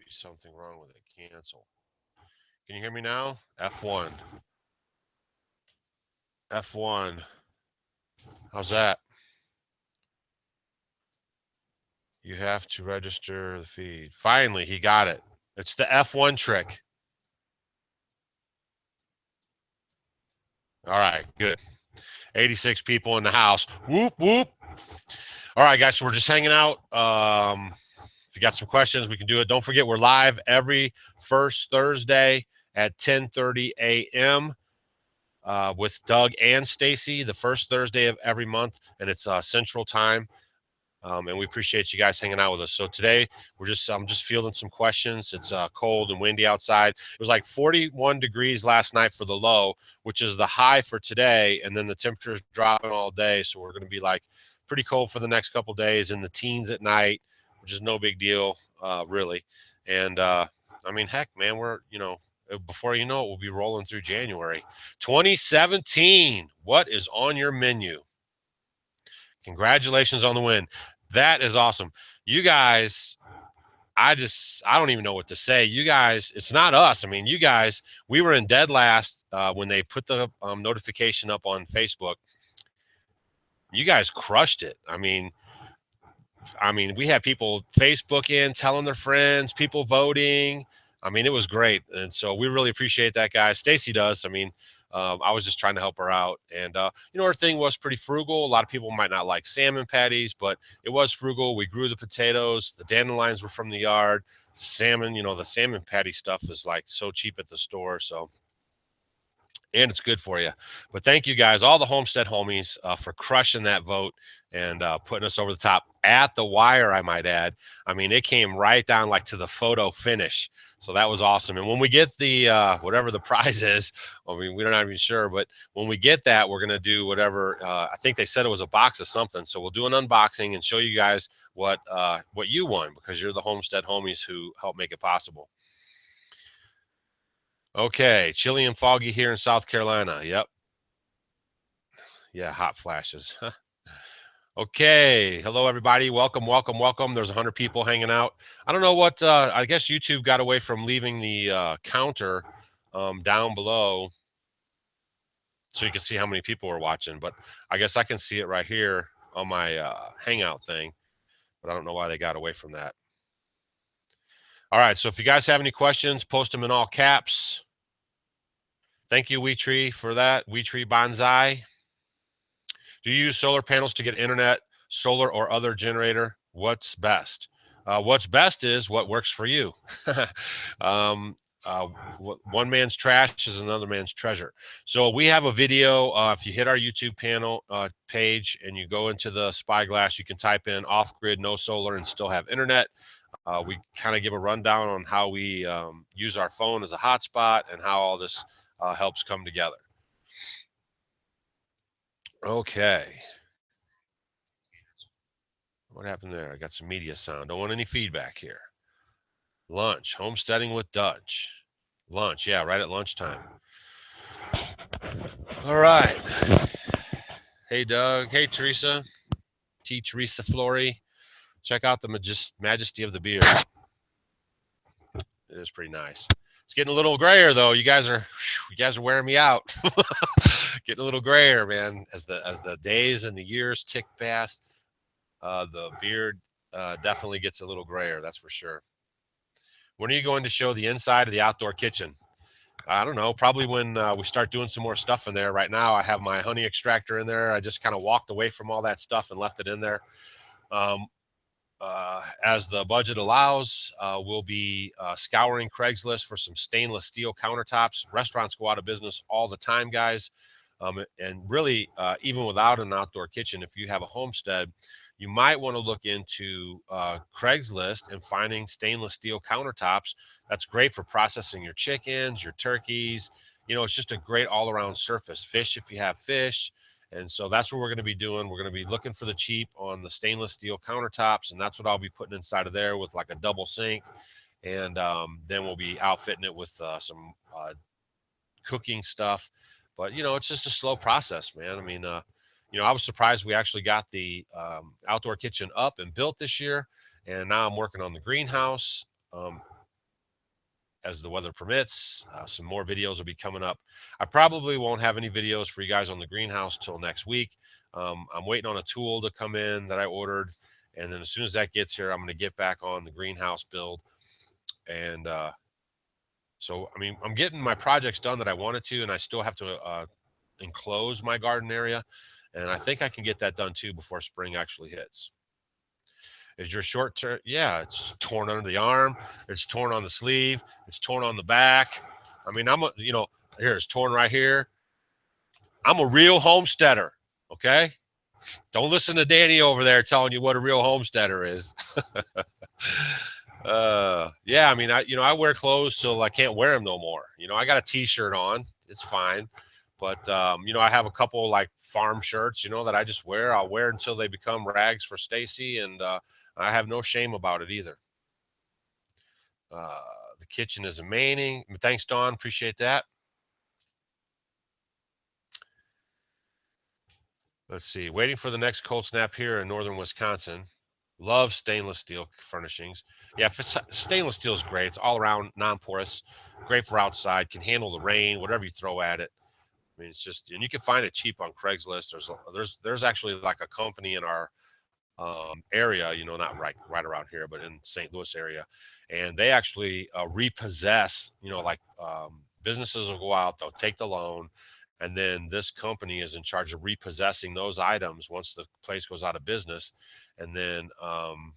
be something wrong with it. Cancel. Can you hear me now? F1. F1. How's that? You have to register the feed. Finally, he got it. It's the F1 trick. All right, good. 86 people in the house. Whoop, whoop. All right, guys, so we're just hanging out. If you got some questions, we can do it. Don't forget, we're live every first Thursday at 10:30 a.m. With Doug and Stacy, the first Thursday of every month, and it's Central Time. And we appreciate you guys hanging out with us. So today I'm just fielding some questions. It's cold and windy outside. It was like 41 degrees last night for the low, which is the high for today, and then the temperature is dropping all day. So we're going to be like pretty cold for the next couple of days, in the teens at night, which is no big deal, really. And I mean, heck, man, before you know it, we'll be rolling through January 2017. What is on your menu? Congratulations on the win. That is awesome. You guys, I don't even know what to say. You guys, it's not us. I mean, you guys, we were in dead last when they put the notification up on Facebook. You guys crushed it. We had people Facebook in, telling their friends, people voting. I mean, it was great. And so we really appreciate that, guys. Stacy does. I was just trying to help her out. And, her thing was pretty frugal. A lot of people might not like salmon patties, but it was frugal. We grew the potatoes. The dandelions were from the yard. Salmon, the salmon patty stuff is like so cheap at the store. So, and it's good for you. But thank you guys, all the Homestead homies, for crushing that vote and putting us over the top at the wire, I might add. I mean, it came right down like to the photo finish. So that was awesome. And when we get the whatever the prize is, we're not even sure, but when we get that, we're going to do whatever. I think they said it was a box of something. So we'll do an unboxing and show you guys what you won, because you're the Homestead homies who helped make it possible. Okay, chilly and foggy here in South Carolina. Yep. Yeah, hot flashes. Okay, hello everybody. Welcome, welcome, welcome. There's 100 people hanging out. I don't know what. I guess YouTube got away from leaving the counter down below, so you can see how many people are watching. But I guess I can see it right here on my Hangout thing. But I don't know why they got away from that. All right, so if you guys have any questions, post them in all caps. Thank you, WeTree, for that. WeTree Bonsai. Do you use solar panels to get internet, solar, or other generator? What's best? What's best is what works for you. One man's trash is another man's treasure. So we have a video. If you hit our YouTube panel page and you go into the Spyglass, you can type in off-grid, no solar, and still have internet. We kind of give a rundown on how we use our phone as a hotspot and how all this helps come together. Okay. What happened there? I got some media sound. Don't want any feedback here. Lunch, homesteading with Dutch. Lunch, yeah, right at lunchtime. All right. Hey, Doug. Hey, Teresa. Teresa Flory. Check out the majesty of the beard. It is pretty nice. It's getting a little grayer though. You guys are wearing me out. Getting a little grayer, man. As the days and the years tick past, the beard definitely gets a little grayer. That's for sure. When are you going to show the inside of the outdoor kitchen? I don't know. Probably when we start doing some more stuff in there. Right now, I have my honey extractor in there. I just kind of walked away from all that stuff and left it in there. As the budget allows, we'll be scouring Craigslist for some stainless steel countertops. Restaurants go out of business all the time, guys. And really, even without an outdoor kitchen, if you have a homestead, you might want to look into Craigslist and finding stainless steel countertops. That's great for processing your chickens, your turkeys. It's just a great all-around surface. Fish, if you have fish. And so that's what we're going to be doing. We're going to be looking for the cheap on the stainless steel countertops, and that's what I'll be putting inside of there with like a double sink. And then we'll be outfitting it with some cooking stuff. But, it's just a slow process, man. I was surprised we actually got the outdoor kitchen up and built this year. And now I'm working on the greenhouse. as the weather permits. Some more videos will be coming up. I probably won't have any videos for you guys on the greenhouse till next week. I'm waiting on a tool to come in that I ordered, and then as soon as that gets here, I'm going to get back on the greenhouse build. And so, I mean, I'm getting my projects done that I wanted to, and I still have to enclose my garden area. And I think I can get that done too before spring actually hits. Is your short term? Yeah, it's torn under the arm. It's torn on the sleeve. It's torn on the back. I mean, here it's torn right here. I'm a real homesteader. Okay. Don't listen to Danny over there telling you what a real homesteader is. Yeah, I mean, I wear clothes till I can't wear them no more. I got a t-shirt on. It's fine. But, I have a couple like farm shirts, that I just wear. I'll wear until they become rags for Stacy. And, I have no shame about it either. Uh, the kitchen is amazing. Thanks, Don. Appreciate that. Let's see. Waiting for the next cold snap here in northern Wisconsin. Love stainless steel furnishings. Yeah, stainless steel is great. It's all around non-porous, great for outside, can handle the rain, whatever you throw at it. I mean, it's just, and you can find it cheap on Craigslist. There's actually like a company in our area, not right around here, but in St. Louis area, and they actually repossess. Like businesses will go out, they'll take the loan, and then this company is in charge of repossessing those items once the place goes out of business, and then I'm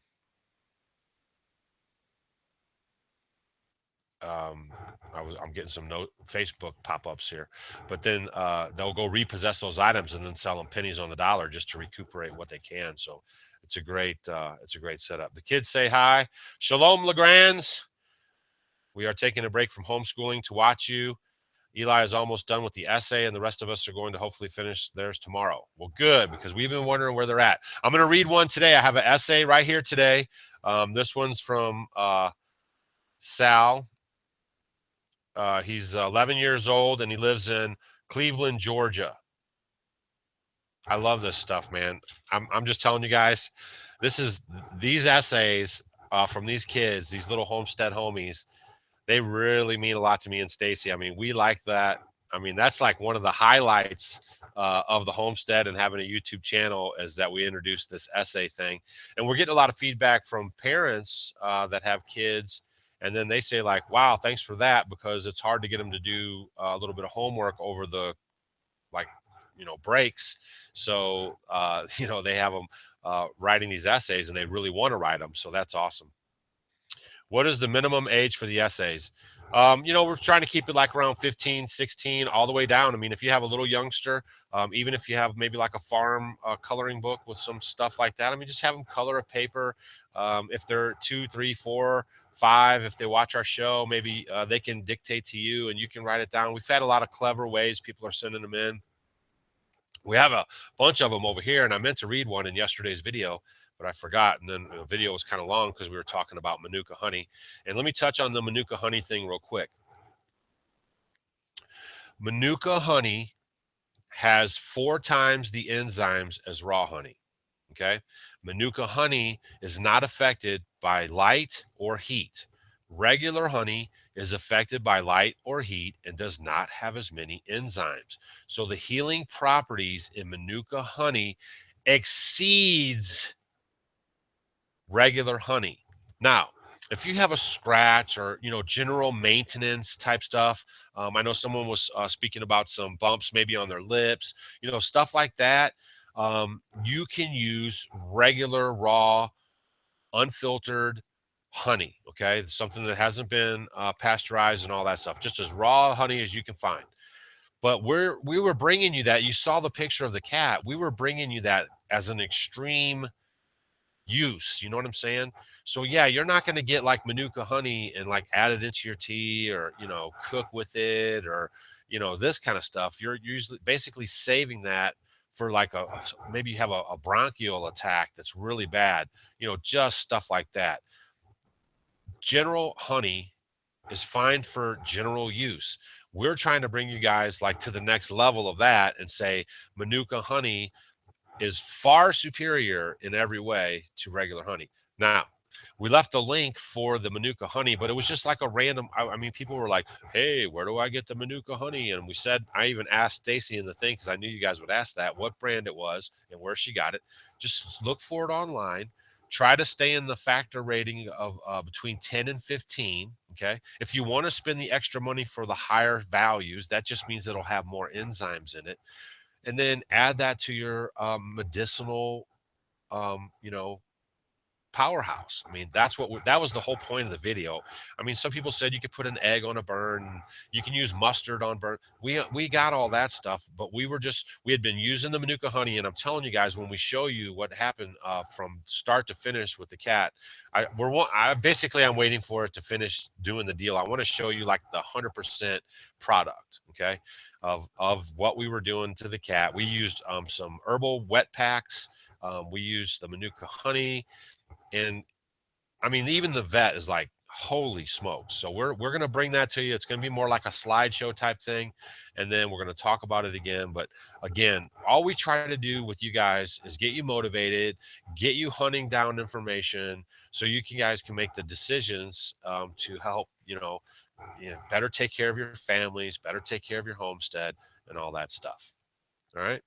getting some Facebook pop-ups here, but then they'll go repossess those items and then sell them pennies on the dollar just to recuperate what they can. So it's a great setup. The kids say hi. Shalom, Legrands. We are taking a break from homeschooling to watch you. Eli is almost done with the essay, and the rest of us are going to hopefully finish theirs tomorrow. Well, good, because we've been wondering where they're at. I'm going to read one today. I have an essay right here today. This one's from Sal. He's 11 years old, and he lives in Cleveland, Georgia. I love this stuff, man. I'm just telling you guys, these essays from these kids, these little homestead homies, they really mean a lot to me and Stacy. I mean, we like that. I mean, that's like one of the highlights of the homestead and having a YouTube channel is that we introduced this essay thing. And we're getting a lot of feedback from parents that have kids. And then they say like, wow, thanks for that, because it's hard to get them to do a little bit of homework over the like, breaks. So, they have them writing these essays and they really want to write them. So that's awesome. What is the minimum age for the essays? We're trying to keep it like around 15, 16, all the way down. I mean, if you have a little youngster, even if you have maybe like a farm coloring book with some stuff like that, I mean, just have them color a paper. If they're 2, 3, 4, 5, if they watch our show, maybe they can dictate to you and you can write it down. We've had a lot of clever ways people are sending them in. We have a bunch of them over here, and I meant to read one in yesterday's video, but I forgot. And then the video was kind of long because we were talking about Manuka honey. And let me touch on the Manuka honey thing real quick. Manuka honey has 4 times the enzymes as raw honey. Okay. Manuka honey is not affected by light or heat. Regular honey is affected by light or heat and does not have as many enzymes. So the healing properties in Manuka honey exceeds regular honey. Now, if you have a scratch or, general maintenance type stuff, I know someone was speaking about some bumps maybe on their lips, stuff like that. You can use regular, raw, unfiltered honey. Okay. Something that hasn't been pasteurized and all that stuff, just as raw honey as you can find. But we were bringing you that. You saw the picture of the cat. We were bringing you that as an extreme use. You know what I'm saying? So yeah, you're not going to get like Manuka honey and like add it into your tea or, cook with it or, this kind of stuff. You're usually basically saving that for like maybe you have a bronchial attack that's really bad, just stuff like that. General honey is fine for general use. We're trying to bring you guys like to the next level of that and say Manuka honey is far superior in every way to regular honey. Now, We left the link for the Manuka honey, but it was just like a random. I mean, people were like, "Hey, where do I get the Manuka honey?" And we said, I even asked Stacy in the thing because I knew you guys would ask that, what brand it was and where she got it. Just look for it online. Try to stay in the factor rating of between 10 and 15. Okay. If you want to spend the extra money for the higher values, that just means it'll have more enzymes in it. And then add that to your medicinal, you know, powerhouse. I mean, that was the whole point of the video. I mean, some people said you could put an egg on a burn, you can use mustard on burn. We got all that stuff, but we had been using the Manuka honey, and I'm telling you guys, when we show you what happened from start to finish with the cat, I'm waiting for it to finish doing the deal. I want to show you like the 100% product, okay, of what we were doing to the cat. We used some herbal wet packs. We used the Manuka honey, and I mean, even the vet is like, holy smokes. So we're gonna bring that to you. It's gonna be more like a slideshow type thing, and then we're gonna talk about it again. But again, all we try to do with you guys is get you motivated, get you hunting down information, so guys can make the decisions to help better take care of your families, better take care of your homestead, and all that stuff. All right.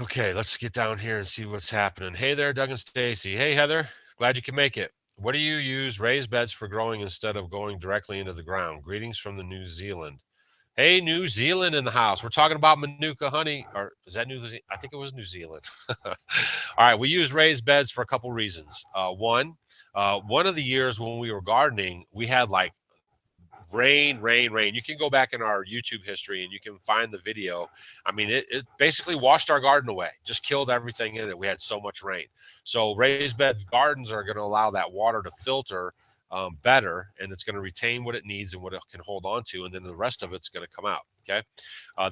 Okay, let's get down here and see what's happening. Hey there, Doug and Stacy. Hey, Heather. Glad you can make it. What do you use raised beds for growing instead of going directly into the ground? Greetings from the New Zealand. Hey, New Zealand in the house. We're talking about Manuka honey, or is that New Zealand? I think it was New Zealand. All right, we use raised beds for a couple reasons. One of the years when we were gardening, we had like rain, rain, rain. You can go back in our YouTube history and you can find the video. I mean, it basically washed our garden away, just killed everything in it. We had so much rain. So raised bed gardens are going to allow that water to filter better, and it's going to retain what it needs and what it can hold on to, and then the rest of it's going to come out. Okay.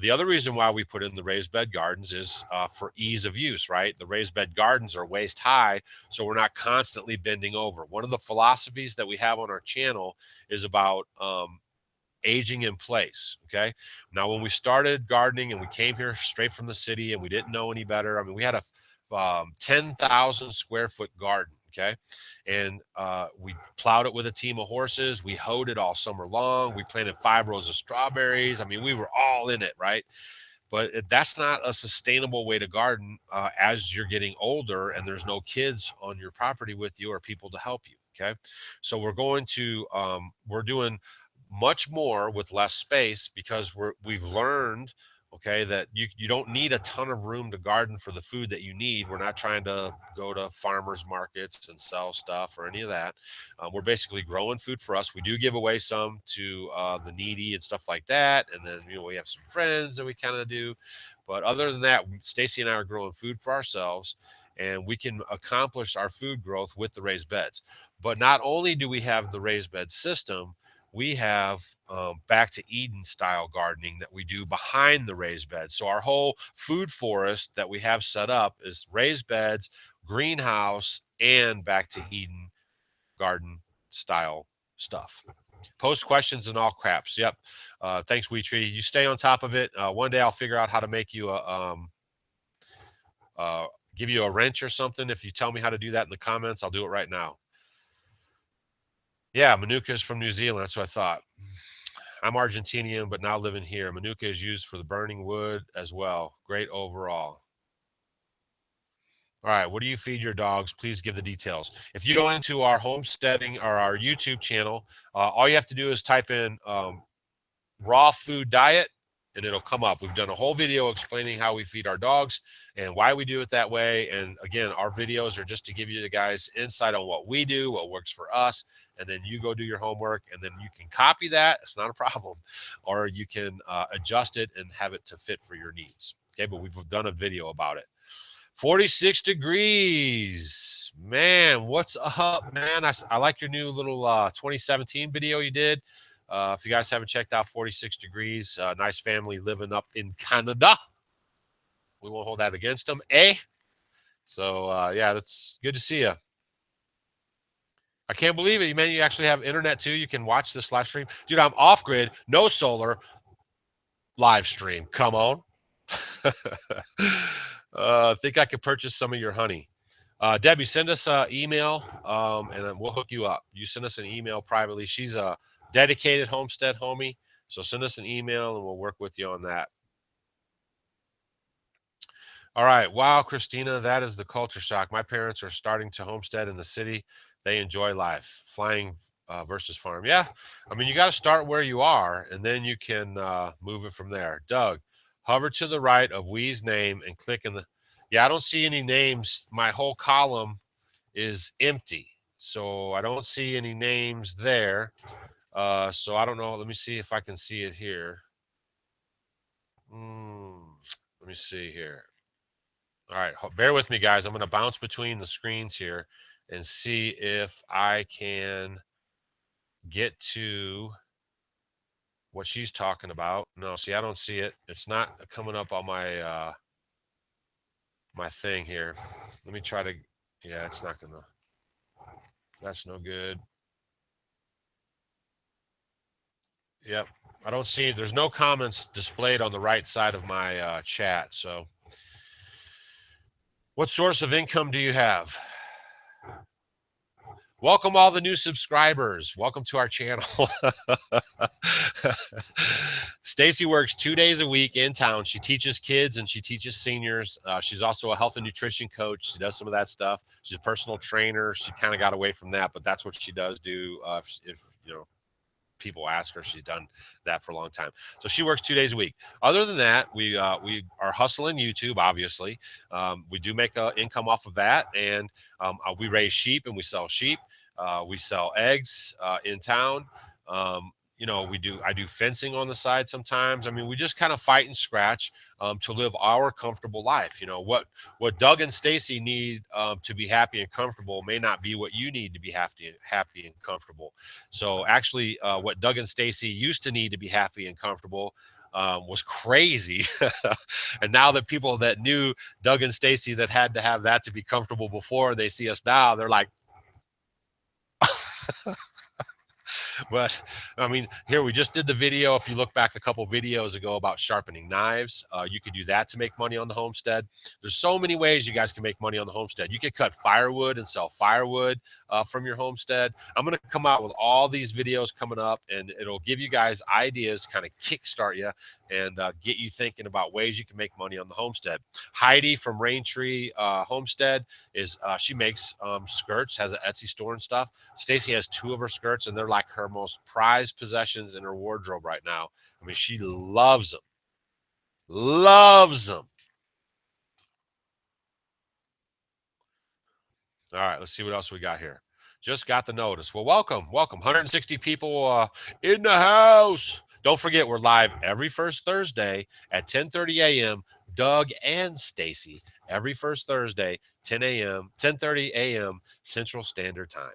The other reason why we put in the raised bed gardens is for ease of use, right? The raised bed gardens are waist high, so we're not constantly bending over. One of the philosophies that we have on our channel is about aging in place. Okay. Now, when we started gardening and we came here straight from the city and we didn't know any better, I mean, we had a 10,000 square foot garden. Okay. And we plowed it with a team of horses. We hoed it all summer long. We planted 5 rows of strawberries. I mean, we were all in it, right? But that's not a sustainable way to garden as you're getting older and there's no kids on your property with you or people to help you. Okay. So we're doing much more with less space because we've learned, okay, that you don't need a ton of room to garden for the food that you need. We're not trying to go to farmers markets and sell stuff or any of that. We're basically growing food for us. We do give away some to the needy and stuff like that, and then we have some friends that we kind of do, but other than that, Stacy and I are growing food for ourselves, and we can accomplish our food growth with the raised beds. But not only do we have the raised bed system, we have back to Eden style gardening that we do behind the raised beds. So our whole food forest that we have set up is raised beds, greenhouse, and back to Eden garden style stuff. Post questions in all caps. Yep. Thanks, WeTree. You stay on top of it. One day I'll figure out how to make you uh, give you a wrench or something. If you tell me how to do that in the comments, I'll do it right now. Yeah, Manuka is from New Zealand. That's what I thought. I'm Argentinian, but now living here. Manuka is used for the burning wood as well. Great overall. All right. What do you feed your dogs? Please give the details. If you go into our homesteading or our YouTube channel, all you have to do is type in raw food diet and it'll come up. We've done a whole video explaining how we feed our dogs and why we do it that way. And again, our videos are just to give you the guys insight on what we do, what works for us, and then you go do your homework and then you can copy that. It's not a problem, or you can adjust it and have it to fit for your needs. Okay, but we've done a video about it. 46 degrees, man. What's up, man? I like your new little 2017 video you did. If you guys haven't checked out 46 degrees, nice family living up in Canada. We won't hold that against them, eh? So yeah, that's good to see you. I can't believe it, man. You actually have internet too. You can watch this live stream, dude. I'm off grid, no solar, live stream. Come on. Think I could purchase some of your honey. Debbie, send us an email, and then we'll hook you up. You send us an email privately. She's a dedicated homestead homie, so send us an email and we'll work with you on that. All right. Wow, Christina, that is the culture shock. My parents are starting to homestead in the city. They enjoy life, flying versus farm. Yeah. I mean, you got to start where you are and then you can move it from there. Doug, hover to the right of Wee's name and click in the. Yeah, I don't see any names. My whole column is empty. So I don't see any names there. So I don't know. Let me see if I can see it here. Let me see here. All right, bear with me, guys. I'm going to bounce between the screens here and see if I can get to what she's talking about. No, see, I don't see it. It's not coming up on my thing here. Let me try to. Yeah, it's not gonna. That's no good. Yep, I don't see. There's no comments displayed on the right side of my chat. So, what source of income do you have? Welcome all the new subscribers. Welcome to our channel. Stacy works 2 days a week in town. She teaches kids and she teaches seniors. She's also a health and nutrition coach. She does some of that stuff. She's a personal trainer. She kind of got away from that, but that's what she does do. If you know, people ask her, she's done that for a long time. So she works 2 days a week. Other than that, we are hustling YouTube. Obviously, we do make income off of that, and we raise sheep and we sell sheep. We sell eggs in town. I do fencing on the side sometimes. I mean, we just kind of fight and scratch to live our comfortable life. You know what Doug and Stacy need to be happy and comfortable may not be what you need to be happy and comfortable. So actually, what Doug and Stacy used to need to be happy and comfortable was crazy. And now that people that knew Doug and Stacy that had to have that to be comfortable before, they see us now, they're like, but I mean, here we just did the video. If you look back a couple videos ago about sharpening knives, you could do that to make money on the homestead. There's so many ways you guys can make money on the homestead. You could cut firewood and sell firewood from your homestead. I'm going to come out with all these videos coming up, and it'll give you guys ideas, kind of kickstart you, and get you thinking about ways you can make money on the homestead. Heidi from Raintree Homestead is she makes skirts, has an Etsy store and stuff. Stacy has two of her skirts, and they're like her most prized possessions in her wardrobe right now. I mean, she loves them. Loves them. All right, let's see what else we got here. Just got the notice. Well, welcome. 160 people in the house. Don't forget, we're live every first Thursday at 10:30 a.m. Doug and Stacy every first Thursday, 10 a.m., 10:30 a.m. Central Standard Time.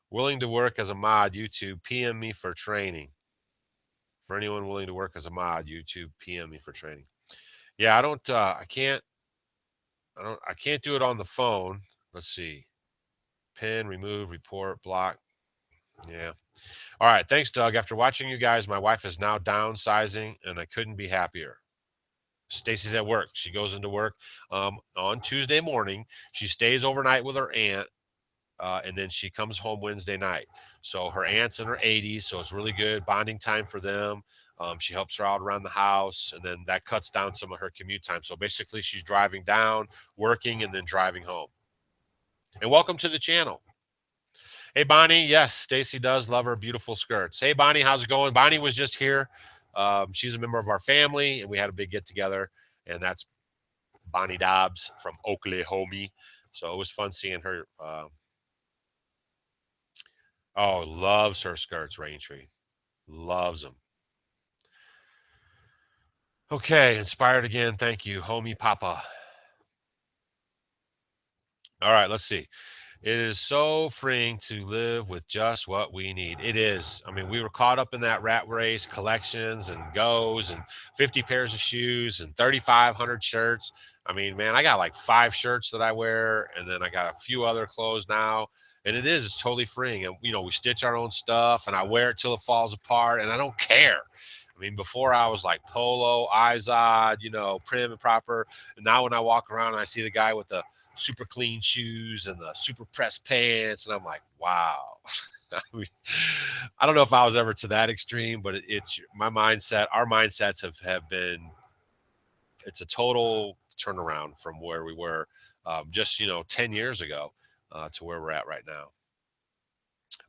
Willing to work as a mod, YouTube, PM me for training. For anyone willing to work as a mod, YouTube, PM me for training. Yeah, I can't do it on the phone. Let's see. Pin, remove, report, block. Yeah. All right. Thanks, Doug. After watching you guys, my wife is now downsizing and I couldn't be happier. Stacy's at work. She goes into work on Tuesday morning. She stays overnight with her aunt, and then she comes home Wednesday night. So her aunt's in her 80s, so it's really good bonding time for them. She helps her out around the house, and then that cuts down some of her commute time. So basically, she's driving down, working, and then driving home. And welcome to the channel. Hey, Bonnie. Yes, Stacy does love her beautiful skirts. Hey, Bonnie, how's it going? Bonnie was just here. She's a member of our family, and we had a big get together. And that's Bonnie Dobbs from Oklahoma. So it was fun seeing her. Oh, loves her skirts, Raintree. Loves them. Okay, inspired again. Thank you, homie Papa. All right, let's see. It is so freeing to live with just what we need. It is. I mean, we were caught up in that rat race, collections and goes and 50 pairs of shoes and 3,500 shirts. I mean, man, I got like 5 shirts that I wear, and then I got a few other clothes now. And it's totally freeing. And, we stitch our own stuff, and I wear it till it falls apart, and I don't care. I mean, before I was like polo, Izod, prim and proper. And now when I walk around and I see the guy with the super clean shoes and the super pressed pants, and I'm like, wow. I mean, I don't know if I was ever to that extreme, but it's my mindset. Our mindsets have been, it's a total turnaround from where we were just 10 years ago to where we're at right now.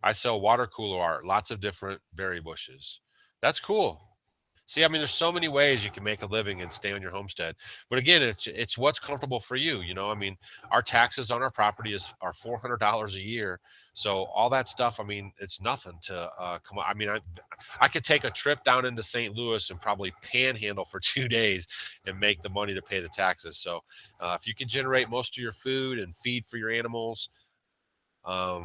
I sell water cooler art, lots of different berry bushes. That's cool. See, I mean, there's so many ways you can make a living and stay on your homestead. But again, it's what's comfortable for you. I mean, our taxes on our property are $400 a year. So all that stuff, I mean, it's nothing to come on. I mean, I could take a trip down into St. Louis and probably panhandle for 2 days and make the money to pay the taxes. So if you can generate most of your food and feed for your animals, I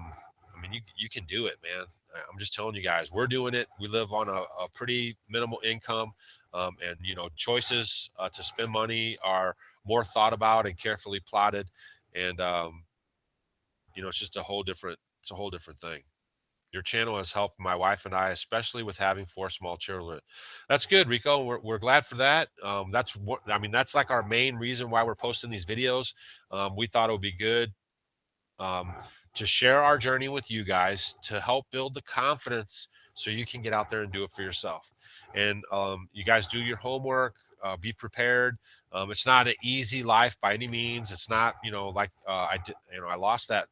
mean, you can do it, man. I'm just telling you guys, we're doing it. We live on a pretty minimal income, and choices to spend money are more thought about and carefully plotted, and it's just a whole different thing. Your channel has helped my wife and I, especially with having four small children. That's good, Rico. We're glad for that. That's what I mean. That's like our main reason why we're posting these videos. We thought it would be good um, to share our journey with you guys to help build the confidence so you can get out there and do it for yourself. And you guys do your homework, be prepared. It's not an easy life by any means. It's not, like I did, I lost that.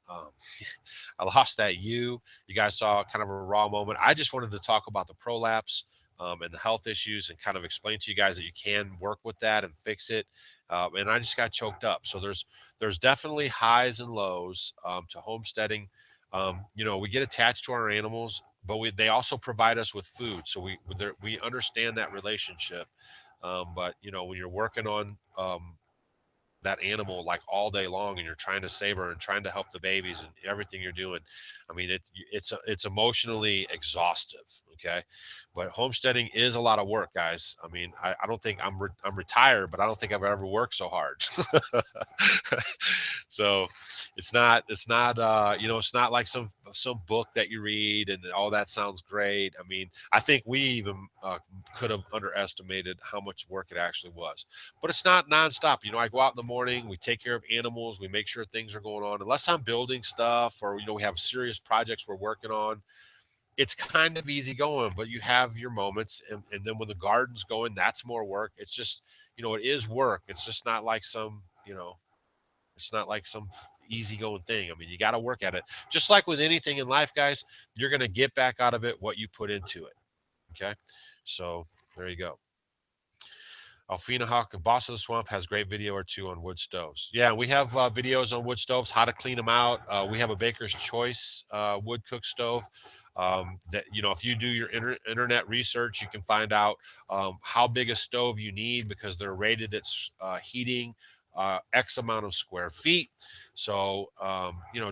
I lost that you guys saw kind of a raw moment. I just wanted to talk about the prolapse and the health issues and kind of explain to you guys that you can work with that and fix it. And I just got choked up. So there's definitely highs and lows to homesteading. We get attached to our animals, but they also provide us with food. So we understand that relationship. But when you're working on that animal like all day long and you're trying to save her and trying to help the babies and everything you're doing, I mean it's emotionally exhaustive. Okay, but homesteading is a lot of work, guys. I mean, I don't think I'm retired, but I don't think I've ever worked so hard. So it's not it's not like some book that you read and all that sounds great. I mean, I think we even could have underestimated how much work it actually was, but it's not nonstop. I go out in the morning, we take care of animals, we make sure things are going on. Unless I'm building stuff or we have serious projects we're working on, it's kind of easy going. But you have your moments, and then when the garden's going, that's more work. It's just it is work. It's just not like it's not like some easygoing thing. I mean, you got to work at it. Just like with anything in life, guys, you're going to get back out of it what you put into it. Okay, so there you go. Alfina Hawk, Boss of the Swamp, has great video or two on wood stoves. Yeah, we have videos on wood stoves, how to clean them out. We have a Baker's Choice wood cook stove. That if you do your internet research, you can find out how big a stove you need because they're rated at heating X amount of square feet. So,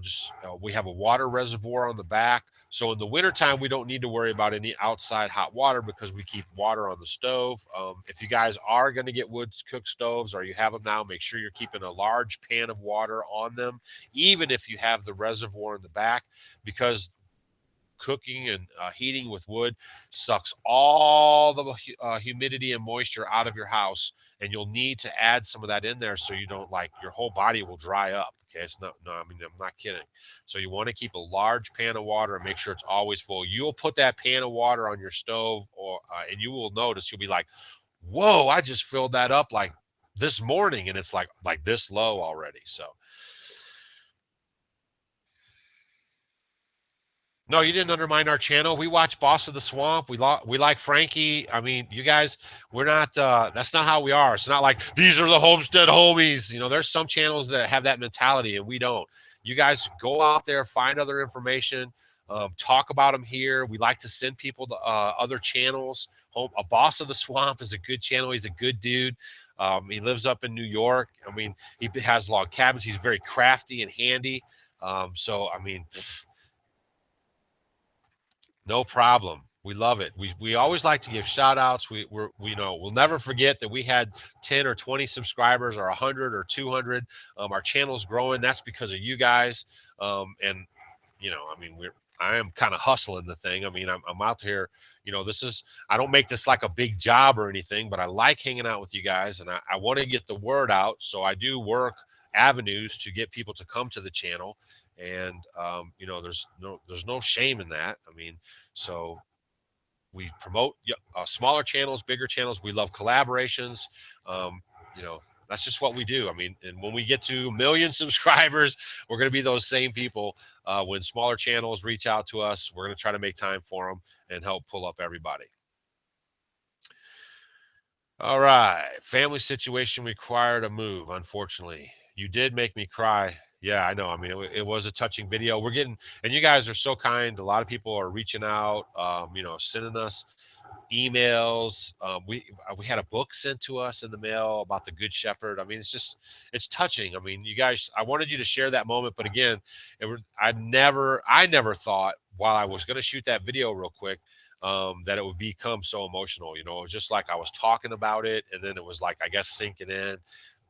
just we have a water reservoir on the back. So in the wintertime, we don't need to worry about any outside hot water because we keep water on the stove. If you guys are going to get wood cook stoves or you have them now, make sure you're keeping a large pan of water on them, even if you have the reservoir in the back, because cooking and heating with wood sucks all the humidity and moisture out of your house, and you'll need to add some of that in there so you don't like your whole body will dry up. Okay, it's not, no, I mean, I'm not kidding. So you want to keep a large pan of water and make sure it's always full. You'll put that pan of water on your stove, or and you will notice you'll be like, "Whoa, I just filled that up like this morning, and it's like this low already." So no, you didn't undermine our channel. We watch Boss of the Swamp. We like Frankie. I mean, you guys, we're not. That's not how we are. It's not like these are the homestead homies. There's some channels that have that mentality, and we don't. You guys go out there, find other information, talk about them here. We like to send people to other channels. A Boss of the Swamp is a good channel. He's a good dude. He lives up in New York. I mean, he has log cabins. He's very crafty and handy. So I mean. No problem. We love it. We always like to give shout outs. We'll never forget that we had 10 or 20 subscribers or 100 or 200. Our channel's growing. That's because of you guys. And I mean, I am kind of hustling the thing. I mean, I'm out here, this is, I don't make this like a big job or anything, but I like hanging out with you guys, and I want to get the word out. So I do work avenues to get people to come to the channel. And, there's no shame in that. I mean, so we promote smaller channels, bigger channels. We love collaborations. Um, you know, that's just what we do. I mean, and when we get to 1 million subscribers, we're going to be those same people. When smaller channels reach out to us, we're going to try to make time for them and help pull up everybody. All right. Family situation required a move. Unfortunately, you did make me cry. Yeah, I know. I mean, it was a touching video. We're getting, and you guys are so kind. A lot of people are reaching out, sending us emails. We had a book sent to us in the mail about the Good Shepherd. I mean, it's touching. I mean, you guys, I wanted you to share that moment, but again, I never thought while I was going to shoot that video real quick, that it would become so emotional. It was just like I was talking about it, and then it was like, I guess, sinking in.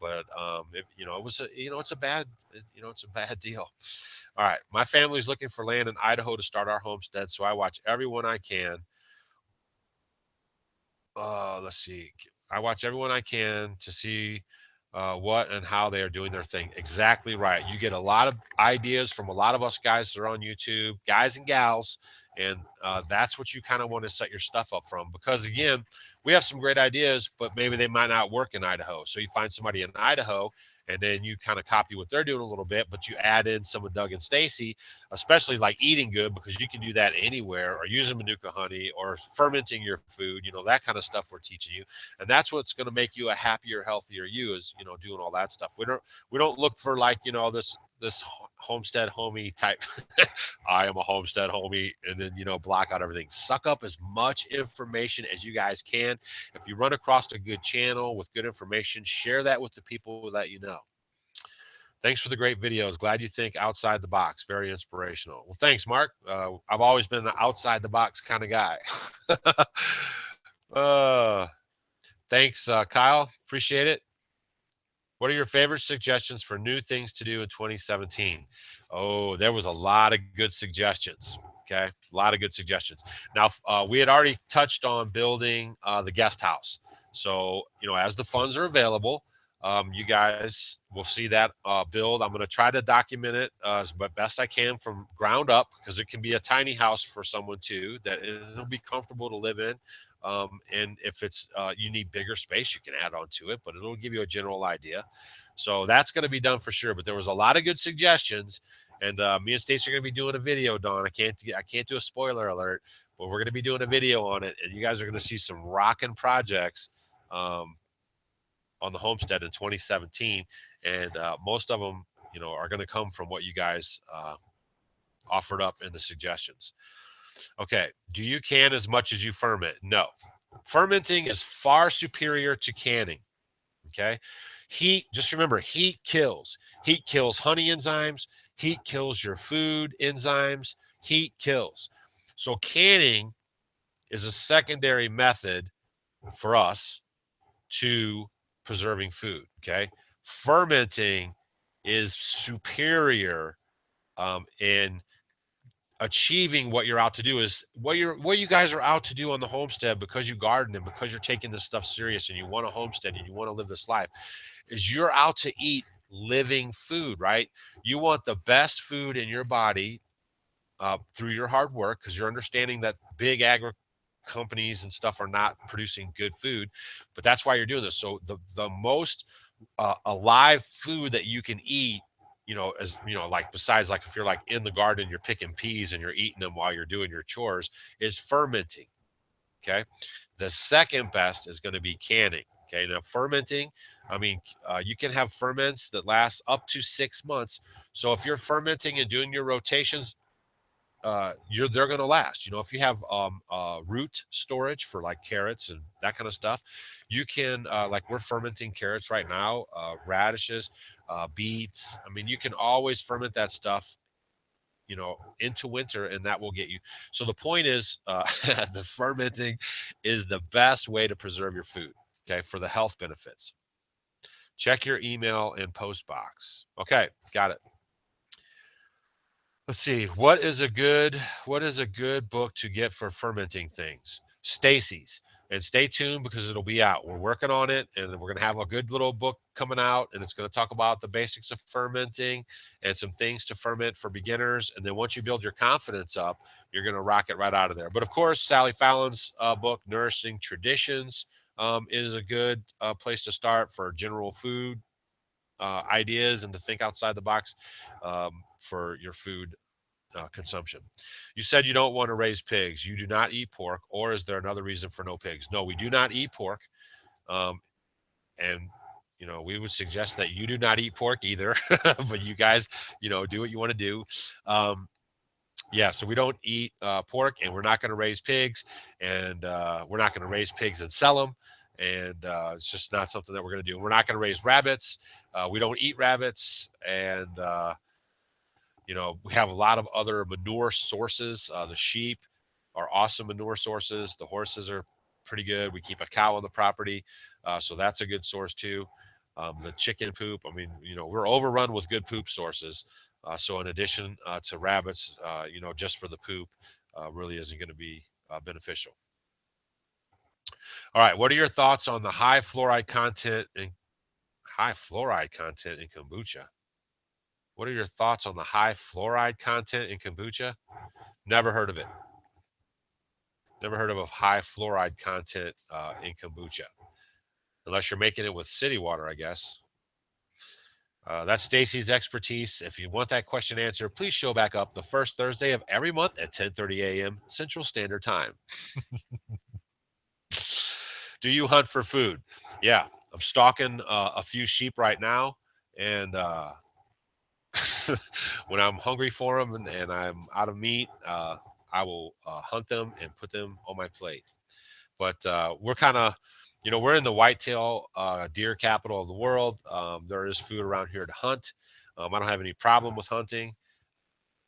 But it was it's a bad deal. All right, my family's looking for land in Idaho to start our homestead, so I watch everyone I can. Let's see. I watch everyone I can to see what and how they are doing their thing. Exactly right. You get a lot of ideas from a lot of us guys that are on YouTube, guys and gals, and that's what you kind of want to set your stuff up from. Because again, we have some great ideas, but maybe they might not work in Idaho. So you find somebody in Idaho, and then you kind of copy what they're doing a little bit, but you add in some of Doug and Stacy, especially like eating good, because you can do that anywhere, or using manuka honey, or fermenting your food, that kind of stuff we're teaching you. And that's what's going to make you a happier, healthier you, is doing all that stuff. We don't look for, like, this homestead homie type. I am a homestead homie, and then block out everything. Suck up as much information as you guys can. If you run across a good channel with good information, share that with the people that you know. Thanks for the great videos. Glad you think outside the box. Very inspirational. Well, thanks, Mark. I've always been an outside the box kind of guy. uh, thanks, Kyle. Appreciate it. What are your favorite suggestions for new things to do in 2017? Oh, there was a lot of good suggestions. Okay, a lot of good suggestions. Now, we had already touched on building the guest house. So, as the funds are available, you guys will see that build. I'm going to try to document it as best I can from ground up, because it can be a tiny house for someone too, that it'll be comfortable to live in. And if it's you need bigger space, you can add on to it, but it'll give you a general idea. So that's going to be done for sure. But there was a lot of good suggestions, and me and Stacy are going to be doing a video, Dawn. I can't do a spoiler alert, but we're going to be doing a video on it, and you guys are going to see some rocking projects on the homestead in 2017, and most of them, are going to come from what you guys offered up in the suggestions. Okay. Do you can as much as you ferment? No. Fermenting is far superior to canning. Okay. Heat, just remember, heat kills. Heat kills honey enzymes. Heat kills your food enzymes. Heat kills. So canning is a secondary method for us to preserving food. Okay. Fermenting is superior in achieving what you're out to do. Is what you guys are out to do on the homestead, because you garden and because you're taking this stuff serious and you want a homestead and you want to live this life, is you're out to eat living food, right? You want the best food in your body through your hard work, because you're understanding that big agri companies and stuff are not producing good food, but that's why you're doing this. So the most alive food that you can eat, as like, besides, like, if you're like in the garden, you're picking peas and you're eating them while you're doing your chores, is fermenting. Okay. The second best is going to be canning. Okay. Now, fermenting, I mean, you can have ferments that last up to 6 months. So if you're fermenting and doing your rotations, they're going to last. If you have root storage for like carrots and that kind of stuff, you can, like, we're fermenting carrots right now, radishes, beets. I mean, you can always ferment that stuff, into winter, and that will get you. So the point is, the fermenting is the best way to preserve your food. Okay, for the health benefits. Check your email and post box. Okay, got it. Let's see. What is a good book to get for fermenting things? Stacy's. And stay tuned because it'll be out. We're working on it and we're going to have a good little book coming out and it's going to talk about the basics of fermenting and some things to ferment for beginners. And then once you build your confidence up, you're going to rock it right out of there. But of course, Sally Fallon's book, Nourishing Traditions, is a good place to start for general food ideas and to think outside the box for your food consumption. You said you don't want to raise pigs. You do not eat pork, or is there another reason for no pigs? No, we do not eat pork. Um, and we would suggest that you do not eat pork either, but you guys, do what you want to do. Um, yeah, so we don't eat pork, and we're not going to raise pigs, and we're not going to raise pigs and sell them. And it's just not something that we're going to do. We're not going to raise rabbits. We don't eat rabbits, and we have a lot of other manure sources. The sheep are awesome manure sources. The horses are pretty good. We keep a cow on the property, so that's a good source too. The chicken poop. I mean, we're overrun with good poop sources. So in addition to rabbits, just for the poop, really isn't going to be beneficial. All right, what are your thoughts on the high fluoride content in kombucha? What are your thoughts on the high fluoride content in kombucha? Never heard of it. Never heard of a high fluoride content in kombucha, unless you're making it with city water, I guess. That's Stacy's expertise. If you want that question answered, please show back up the first Thursday of every month at 10:30 a.m. Central Standard Time. Do you hunt for food? Yeah, I'm stalking a few sheep right now, and when I'm hungry for them and I'm out of meat, I will hunt them and put them on my plate. But we're kind of, we're in the whitetail deer capital of the world. There is food around here to hunt. I don't have any problem with hunting,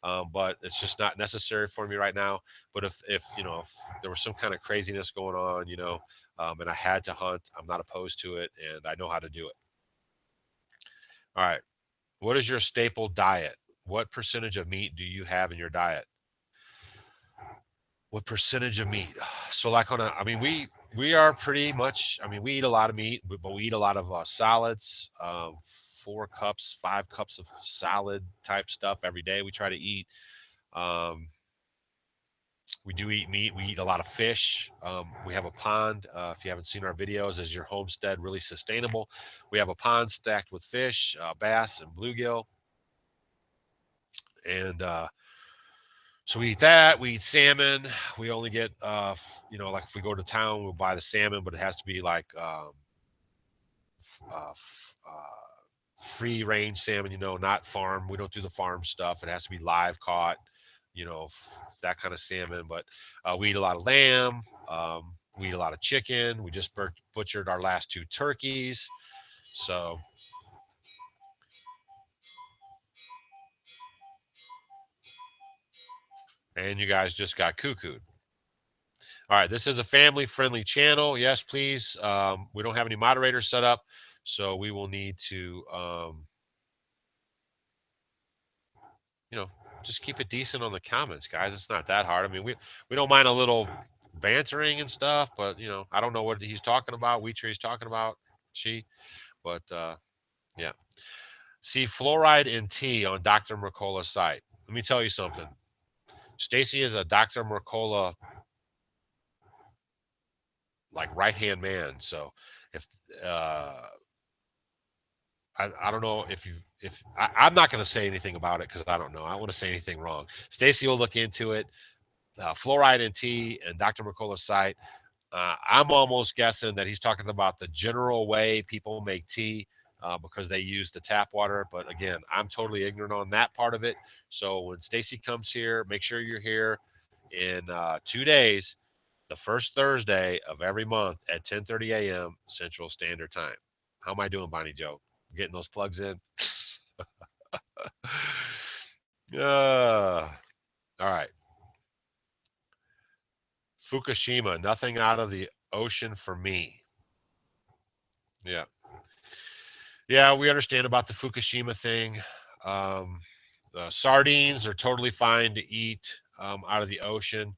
but it's just not necessary for me right now. But if there was some kind of craziness going on, and I had to hunt, I'm not opposed to it, and I know how to do it. All right. What is your staple diet? What percentage of meat do you have in your diet? What percentage of meat? So like I mean, we are pretty much, I mean, we eat a lot of meat, but we eat a lot of solids, 4 cups, 5 cups of salad type stuff every day. We try to eat. Um, we do eat meat. We eat a lot of fish. We have a pond. If you haven't seen our videos, is your homestead really sustainable? We have a pond stacked with fish, bass, and bluegill, and so we eat that. We eat salmon. We only get, like if we go to town, we'll buy the salmon, but it has to be like free range salmon, not farm. We don't do the farm stuff. It has to be live caught, that kind of salmon. But we eat a lot of lamb. We eat a lot of chicken. We just butchered our last 2 turkeys. So, and you guys just got cuckooed. All right, this is a family friendly channel. Yes, please. We don't have any moderators set up, so we will need to, you know, just keep it decent on the comments, guys. It's not that hard. I mean, we don't mind a little bantering and stuff, but I don't know what he's talking about. He's talking about she, but yeah. See fluoride in tea on Dr. Mercola's site. Let me tell you something. Stacy is a Dr. Mercola like right hand man. So if uh I don't know if I'm not going to say anything about it because I don't know. I don't want to say anything wrong. Stacy will look into it. Fluoride in tea and Dr. Mercola's site. I'm almost guessing that he's talking about the general way people make tea because they use the tap water. But again, I'm totally ignorant on that part of it. So when Stacy comes here, make sure you're here in 2 days, the first Thursday of every month at 10:30 a.m. Central Standard Time. How am I doing, Bonnie Joe? Getting those plugs in? All right. Fukushima, nothing out of the ocean for me. Yeah. Yeah, we understand about the Fukushima thing. Um, Sardines are totally fine to eat out of the ocean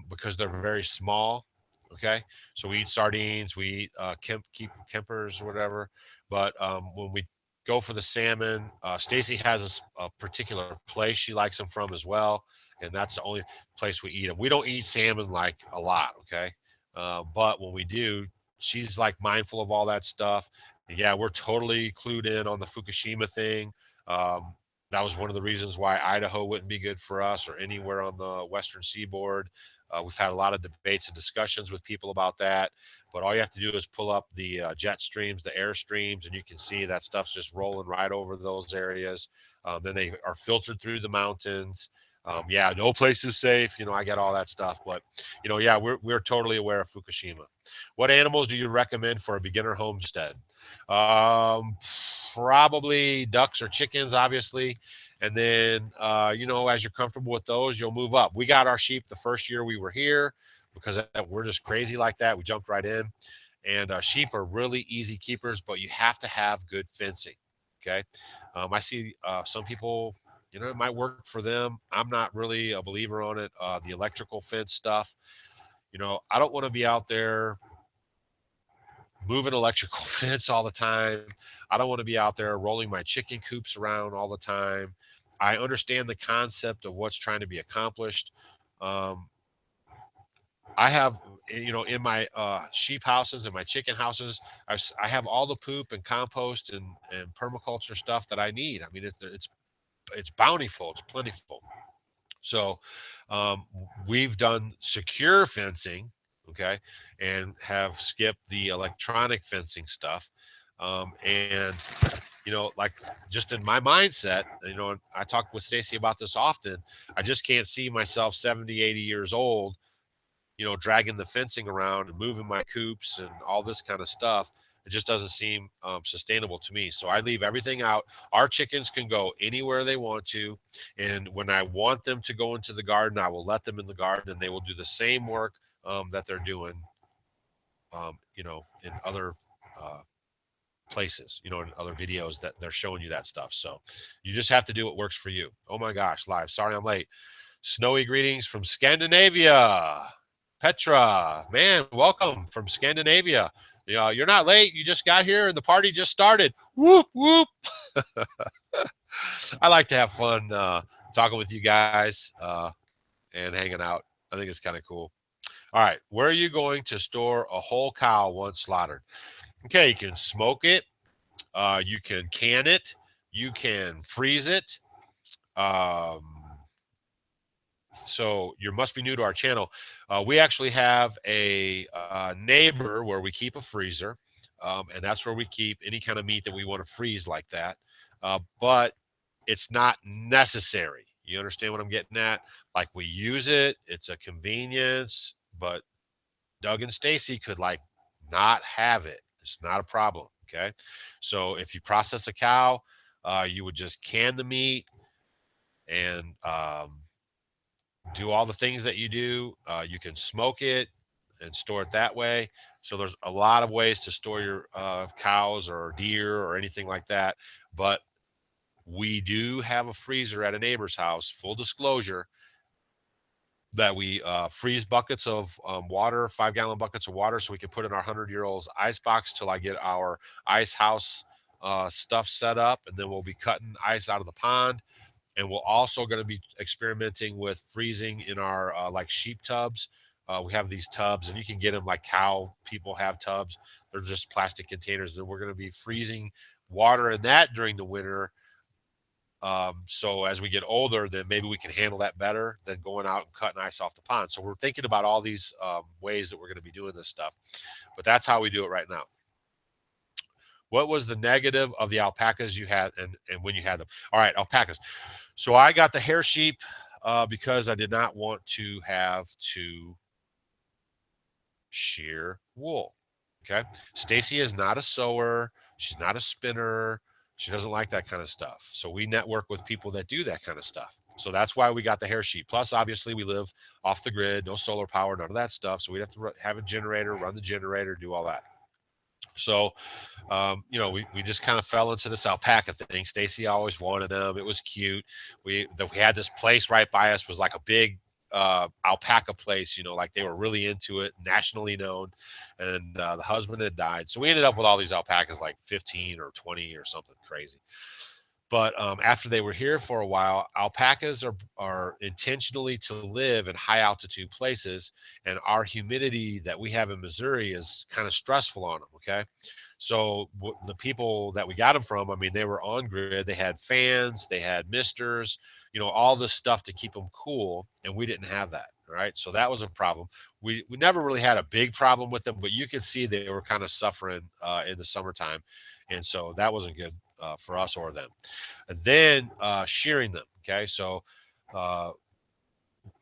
because they're very small. Okay, so we eat sardines, we eat Kempers or whatever. But when we go for the salmon, Stacy has a particular place she likes them from as well, and that's the only place we eat them. We don't eat salmon like a lot, okay? But when we do, she's like mindful of all that stuff. And yeah, we're totally clued in on the Fukushima thing. Um, that was one of the reasons why Idaho wouldn't be good for us or anywhere on the Western seaboard. We've had a lot of debates and discussions with people about that, but all you have to do is pull up the jet streams, the air streams, and you can see that stuff's just rolling right over those areas. Then they are filtered through the mountains. Yeah, no place is safe. I get all that stuff, but yeah, we're totally aware of Fukushima. What animals do you recommend for a beginner homestead? Um, Probably ducks or chickens, obviously. And then, as you're comfortable with those, you'll move up. We got our sheep the first year we were here because we're just crazy like that. We jumped right in. And sheep are really easy keepers, but you have to have good fencing. Okay. I see some people, it might work for them. I'm not really a believer on it. The electrical fence stuff, I don't want to be out there moving electrical fence all the time. I don't want to be out there rolling my chicken coops around all the time. I understand the concept of what's trying to be accomplished. Um, I have, in my sheep houses and my chicken houses, I have all the poop and compost and permaculture stuff that I need. I mean, it's bountiful, it's plentiful. So um, we've done secure fencing, okay, and have skipped the electronic fencing stuff. And like just in my mindset, I talk with Stacy about this often. I just can't see myself 70, 80 years old, dragging the fencing around and moving my coops and all this kind of stuff. It just doesn't seem sustainable to me. So I leave everything out. Our chickens can go anywhere they want to. And when I want them to go into the garden, I will let them in the garden and they will do the same work that they're doing, in other uh, places, in other videos that they're showing you that stuff. So you just have to do what works for you. Oh my gosh, live. Sorry I'm late. Snowy greetings from Scandinavia. Petra, man, welcome from Scandinavia. You're not late. You just got here and the party just started. Whoop, whoop. I like to have fun talking with you guys and hanging out. I think it's kind of cool. All right. Where are you going to store a whole cow once slaughtered? Okay. You can smoke it. You can can it. You can freeze it. Um, so you must be new to our channel. We actually have a neighbor where we keep a freezer, and that's where we keep any kind of meat that we want to freeze like that. But it's not necessary. You understand what I'm getting at? Like we use it, it's a convenience, but Doug and Stacy could like not have it. It's not a problem. Okay. So if you process a cow, you would just can the meat and do all the things that you do. You can smoke it and store it that way. So there's a lot of ways to store your cows or deer or anything like that. But we do have a freezer at a neighbor's house, full disclosure, that we freeze buckets of water, 5-gallon buckets of water, so we can put in our 100-year-old ice box till I get our ice house stuff set up. And then we'll be cutting ice out of the pond. And we're also going to be experimenting with freezing in our like sheep tubs. We have these tubs, and you can get them like cow people have tubs. They're just plastic containers, and we're going to be freezing water in that during the winter. So as we get older, then maybe we can handle that better than going out and cutting ice off the pond. So we're thinking about all these ways that we're going to be doing this stuff, but that's how we do it right now. What was the negative of the alpacas you had and when you had them? All right, alpacas. So I got the hair sheep because I did not want to have to shear wool. Okay. Stacy is not a sewer. She's not a spinner. She doesn't like that kind of stuff. So we network with people that do that kind of stuff. So that's why we got the hair sheep. Plus, obviously, we live off the grid, no solar power, none of that stuff. So we'd have to have a generator, run the generator, do all that. So we just kind of fell into this alpaca thing. Stacy always wanted them. It was cute. We had this place right by us, was like a big alpaca place. Like they were really into it, nationally known. And the husband had died, so we ended up with all these alpacas, like 15 or 20 or something crazy. But after they were here for a while, alpacas are intentionally to live in high altitude places, and our humidity that we have in Missouri is kind of stressful on them. Okay, so the people that we got them from, I mean, they were on grid. They had fans, they had misters, all this stuff to keep them cool, and we didn't have that. All right, so that was a problem. We never really had a big problem with them, but you could see they were kind of suffering in the summertime, and so that wasn't good for us or them. And then shearing them. Okay, so uh,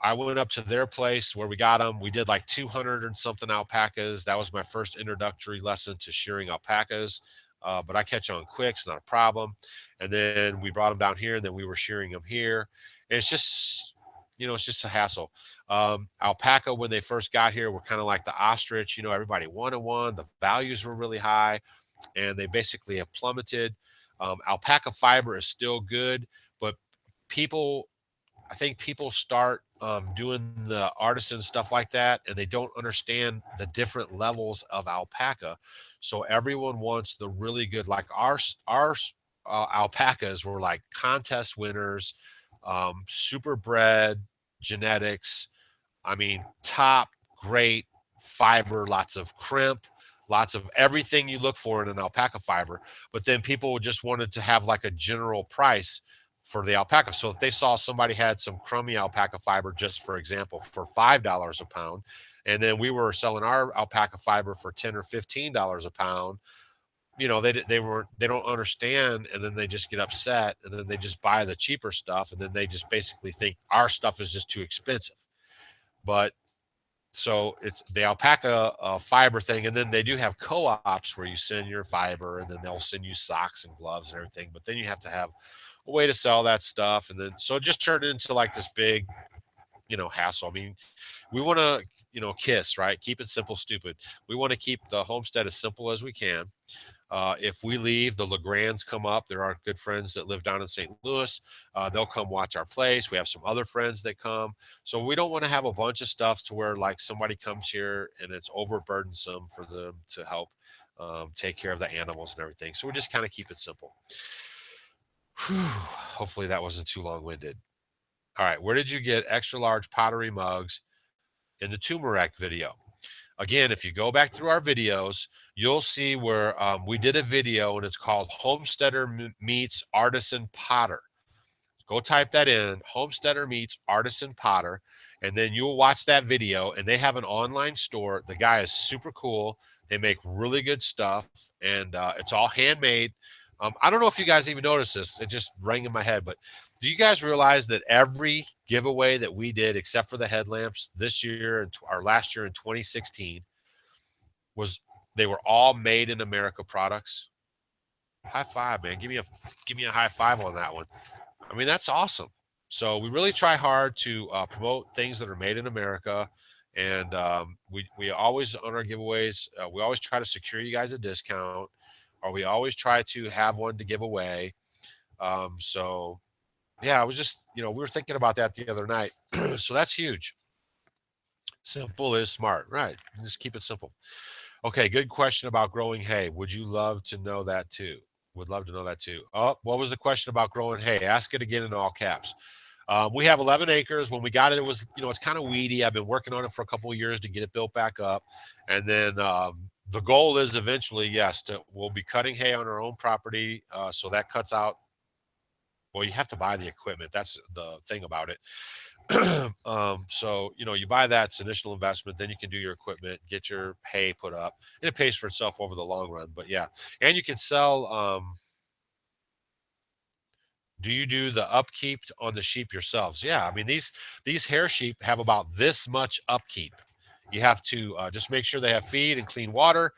I went up to their place where we got them. We did like 200 and something alpacas. That was my first introductory lesson to shearing alpacas. But I catch on quick, it's not a problem. And then we brought them down here, and then we were shearing them here. And it's just a hassle. Alpaca, when they first got here, were kind of like the ostrich. Everybody wanted one. The values were really high, and they basically have plummeted. Alpaca fiber is still good, but people I think people start doing the artisan stuff like that, and they don't understand the different levels of alpaca. So everyone wants the really good, like alpacas were like contest winners, super bred genetics. I mean, top, great fiber, lots of crimp, lots of everything you look for in an alpaca fiber. But then people just wanted to have like a general price for the alpaca. So if they saw somebody had some crummy alpaca fiber, just for example, for $5 a pound, and then we were selling our alpaca fiber for $10 or $15 a pound, they don't understand, and then they just get upset, and then they just buy the cheaper stuff, and then they just basically think our stuff is just too expensive. But so it's the alpaca fiber thing, and then they do have co-ops where you send your fiber, and then they'll send you socks and gloves and everything. But then you have to have a way to sell that stuff, and then so it just turned into like this big, hassle. I mean, we want to, kiss, right? Keep it simple, stupid. We want to keep the homestead as simple as we can. If we leave, the Legrands come up. There are good friends that live down in St. Louis. They'll come watch our place. We have some other friends that come. So we don't want to have a bunch of stuff to where like somebody comes here and it's overburdensome for them to help take care of the animals and everything. So we just kind of keep it simple. Whew. Hopefully that wasn't too long winded. All right. Where did you get extra large pottery mugs in the turmeric video? Again, if you go back through our videos, you'll see where we did a video, and it's called Homesteader Meets Artisan Potter. Go type that in, Homesteader Meets Artisan Potter, and then you'll watch that video. And they have an online store. The guy is super cool. They make really good stuff, and it's all handmade. I don't know if you guys even noticed this. It just rang in my head, but do you guys realize that every giveaway that we did, except for the headlamps this year and our last year in 2016, was they were all made in America products? High five, man! Give me a high five on that one. I mean, that's awesome. So we really try hard to promote things that are made in America, and we always on our giveaways, we always try to secure you guys a discount, or we always try to have one to give away. So yeah, I was just we were thinking about that the other night. So that's huge. Simple is smart, right? Just keep it simple. Okay, good question about growing hay. Would you love to know that too? Would love to know that too. Oh, what was the question about growing hay? Ask it again in all caps. We have 11 acres. When we got it, it was, it's kind of weedy. I've been working on it for a couple of years to get it built back up. And then the goal is eventually, yes, we'll be cutting hay on our own property. So that cuts out, well, you have to buy the equipment. That's the thing about it. So you buy that, it's initial investment, then you can do your equipment, get your hay put up, and it pays for itself over the long run. But yeah, and you can sell. Do you do the upkeep on the sheep yourselves? Yeah, I mean these hair sheep have about this much upkeep. You have to just make sure they have feed and clean water.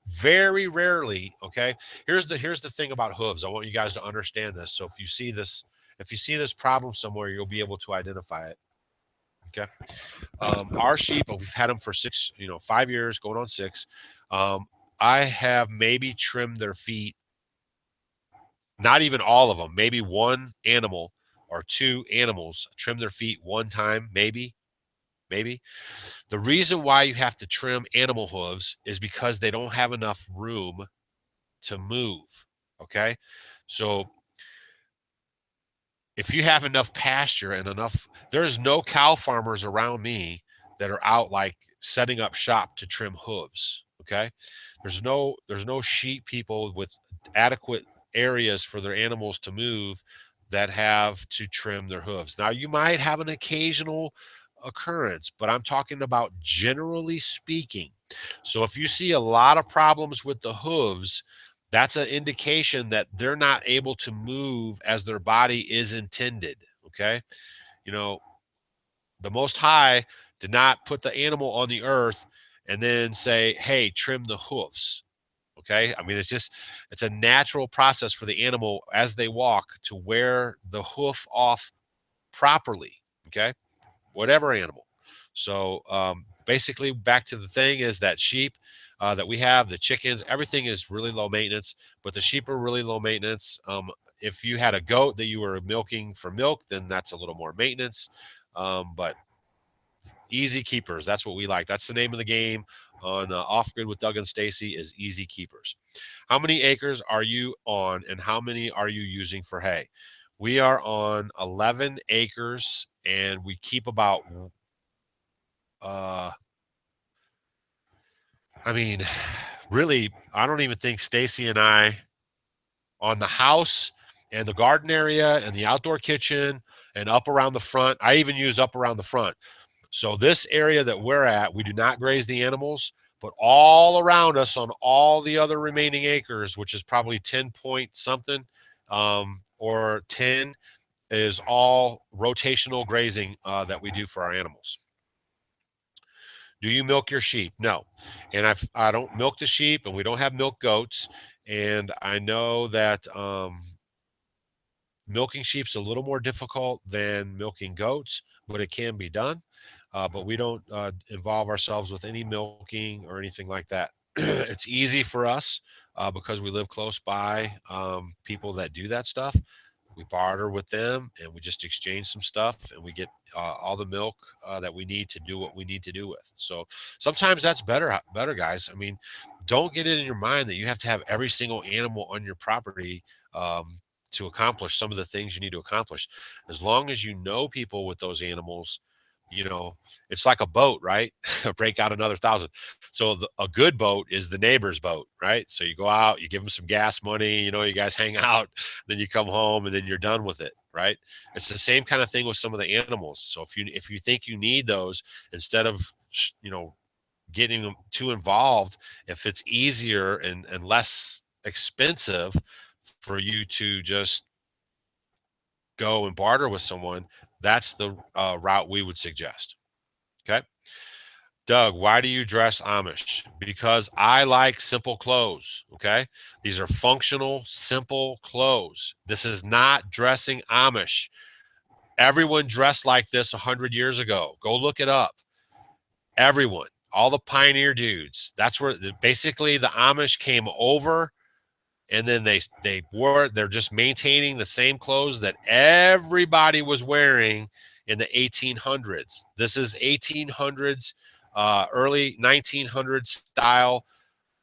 Very rarely, okay. Here's the thing about hooves. I want you guys to understand this. So if you see this problem somewhere, you'll be able to identify it. Okay. Our sheep, we've had them for 5 years, going on 6. I have maybe trimmed their feet, not even all of them, maybe one animal or two animals, trim their feet one time, maybe. The reason why you have to trim animal hooves is because they don't have enough room to move. Okay. So if you have enough pasture and enough, there's no cow farmers around me that are out like setting up shop to trim hooves. Okay. There's no sheep people with adequate areas for their animals to move that have to trim their hooves. Now you might have an occasional occurrence, but I'm talking about generally speaking. So if you see a lot of problems with the hooves, that's an indication that they're not able to move as their body is intended. Okay. You know, the Most High did not put the animal on the earth and then say, hey, trim the hoofs. Okay. I mean, it's a natural process for the animal as they walk to wear the hoof off properly. Okay. Whatever animal. So basically, back to the thing is that sheep that we have, the chickens, everything is really low maintenance, but the sheep are really low maintenance. If you had a goat that you were milking for milk, then that's a little more maintenance. But easy keepers, that's what we like. That's the name of the game on Off Grid with Doug and Stacy is easy keepers. How many acres are you on, and how many are you using for hay? We are on 11 acres, and we keep about uh, I mean, really, I don't even think Stacy and I on the house and the garden area and the outdoor kitchen and up around the front. I even use up around the front. So this area that we're at, we do not graze the animals, but all around us on all the other remaining acres, which is probably 10 point something or 10, is all rotational grazing that we do for our animals. Do you milk your sheep? No. And I don't milk the sheep, and we don't have milk goats. And I know that milking sheep's a little more difficult than milking goats, but it can be done. But we don't involve ourselves with any milking or anything like that. It's easy for us because we live close by people that do that stuff. We barter with them and we just exchange some stuff and we get all the milk that we need to do what we need to do with. So sometimes that's better, guys. I mean, don't get it in your mind that you have to have every single animal on your property to accomplish some of the things you need to accomplish. As long as you know people with those animals, you know, it's like a boat, right? Break out another thousand. So a good boat is the neighbor's boat, right? So you go out, you give them some gas money, you guys hang out, then you come home and then you're done with it, right? It's the same kind of thing with some of the animals. So if you think you need those, instead of getting them too involved, if it's easier and less expensive for you to just go and barter with someone, that's the route we would suggest. Okay. Doug, why do you dress Amish? Because I like simple clothes. Okay. These are functional, simple clothes. This is not dressing Amish. Everyone dressed like this 100 years ago. Go look it up. Everyone, all the pioneer dudes. That's where basically the Amish came over, and then they're just maintaining the same clothes that everybody was wearing in the 1800s. This is 1800s, early 1900s style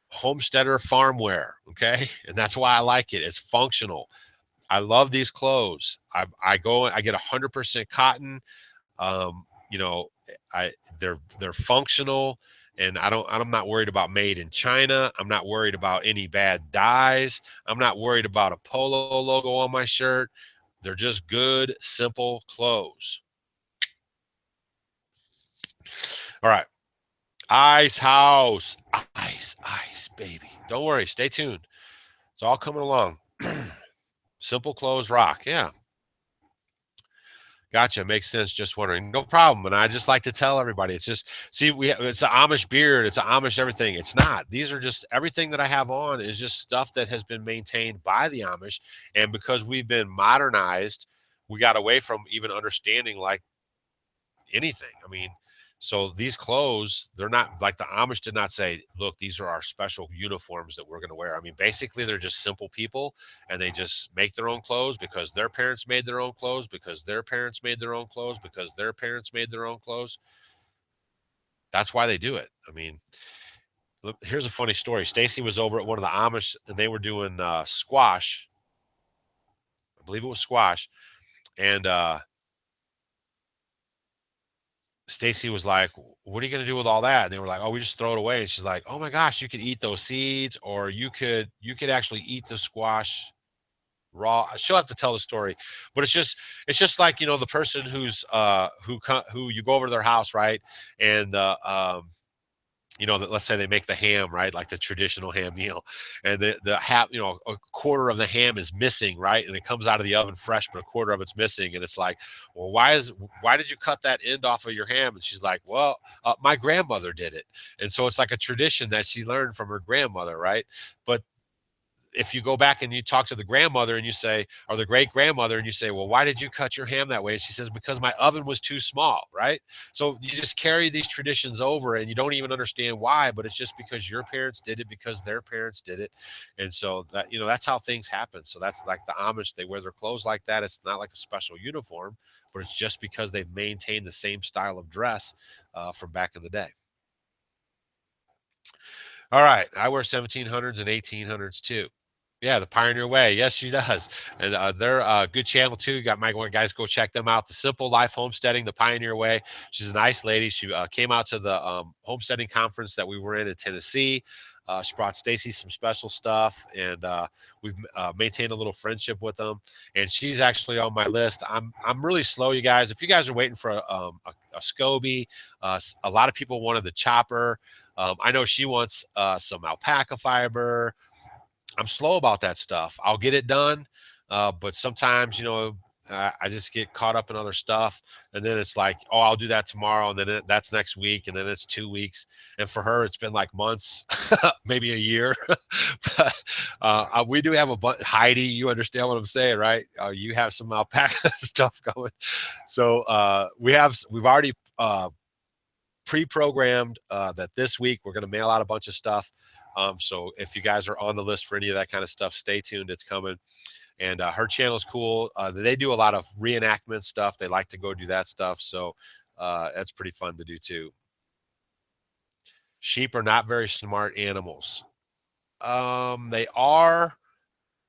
homesteader farm wear. Okay. And that's why I like it. It's functional. I love these clothes. I get 100% cotton. Um, you know, I they're functional, and I'm not worried about made in China. I'm not worried about any bad dyes. I'm not worried about a polo logo on my shirt. They're just good, simple clothes. All right. Ice House. Ice, baby. Don't worry. Stay tuned. It's all coming along. Simple clothes rock. Yeah. Gotcha. Makes sense. Just wondering. No problem. And I just like to tell everybody, it's just, see, it's an Amish beard. It's an Amish everything. It's not. These are just, everything that I have on is just stuff that has been maintained by the Amish. And because we've been modernized, we got away from even understanding like anything. I mean, So these clothes, they're not like the Amish did not say, look, these are our special uniforms that we're going to wear. I mean, basically, they're just simple people and they just make their own clothes because their parents made their own clothes, because their parents made their own clothes, because their parents made their own clothes. That's why they do it. I mean, look, here's a funny story. Stacy was over at one of the Amish and they were doing squash. I believe it was squash. And Stacy was like, "What are you gonna do with all that?" And they were like, "Oh, we just throw it away." And she's like, "Oh my gosh, you could eat those seeds, or you could actually eat the squash raw." She'll have to tell the story, but it's just like the person who you go over to their house, right? And let's say they make the ham, right? Like the traditional ham meal. And the half, a quarter of the ham is missing, right? And it comes out of the oven fresh, but a quarter of it's missing. And it's like, well, why did you cut that end off of your ham? And she's like, well, my grandmother did it. And so it's like a tradition that she learned from her grandmother, right? But if you go back and you talk to the grandmother and you say, or the great grandmother, and you say, well, why did you cut your ham that way? And she says, because my oven was too small, right? So you just carry these traditions over and you don't even understand why, but it's just because your parents did it, because their parents did it. And so that's how things happen. So that's like the Amish, they wear their clothes like that. It's not like a special uniform, but it's just because they've maintained the same style of dress from back in the day. All right. I wear 1700s and 1800s too. Yeah, the Pioneer Way. Yes, she does. And they're a good channel too. You got my guys go check them out. The Simple Life Homesteading, the Pioneer Way. She's a nice lady. She came out to the homesteading conference that we were in Tennessee. She brought Stacy some special stuff, and we've maintained a little friendship with them. And she's actually on my list. I'm really slow, you guys. If you guys are waiting for a SCOBY, a lot of people wanted the chopper. I know she wants some alpaca fiber. I'm slow about that stuff. I'll get it done, but sometimes, I just get caught up in other stuff, and then it's like, oh, I'll do that tomorrow, and then that's next week, and then it's 2 weeks, and for her, it's been like months, maybe a year. But we do have a bunch. Heidi, you understand what I'm saying, right? You have some alpaca stuff going, so we've already pre-programmed that this week we're going to mail out a bunch of stuff. So if you guys are on the list for any of that kind of stuff, stay tuned. It's coming. And her channel is cool. They do a lot of reenactment stuff. They like to go do that stuff. So that's pretty fun to do too. Sheep are not very smart animals. They are,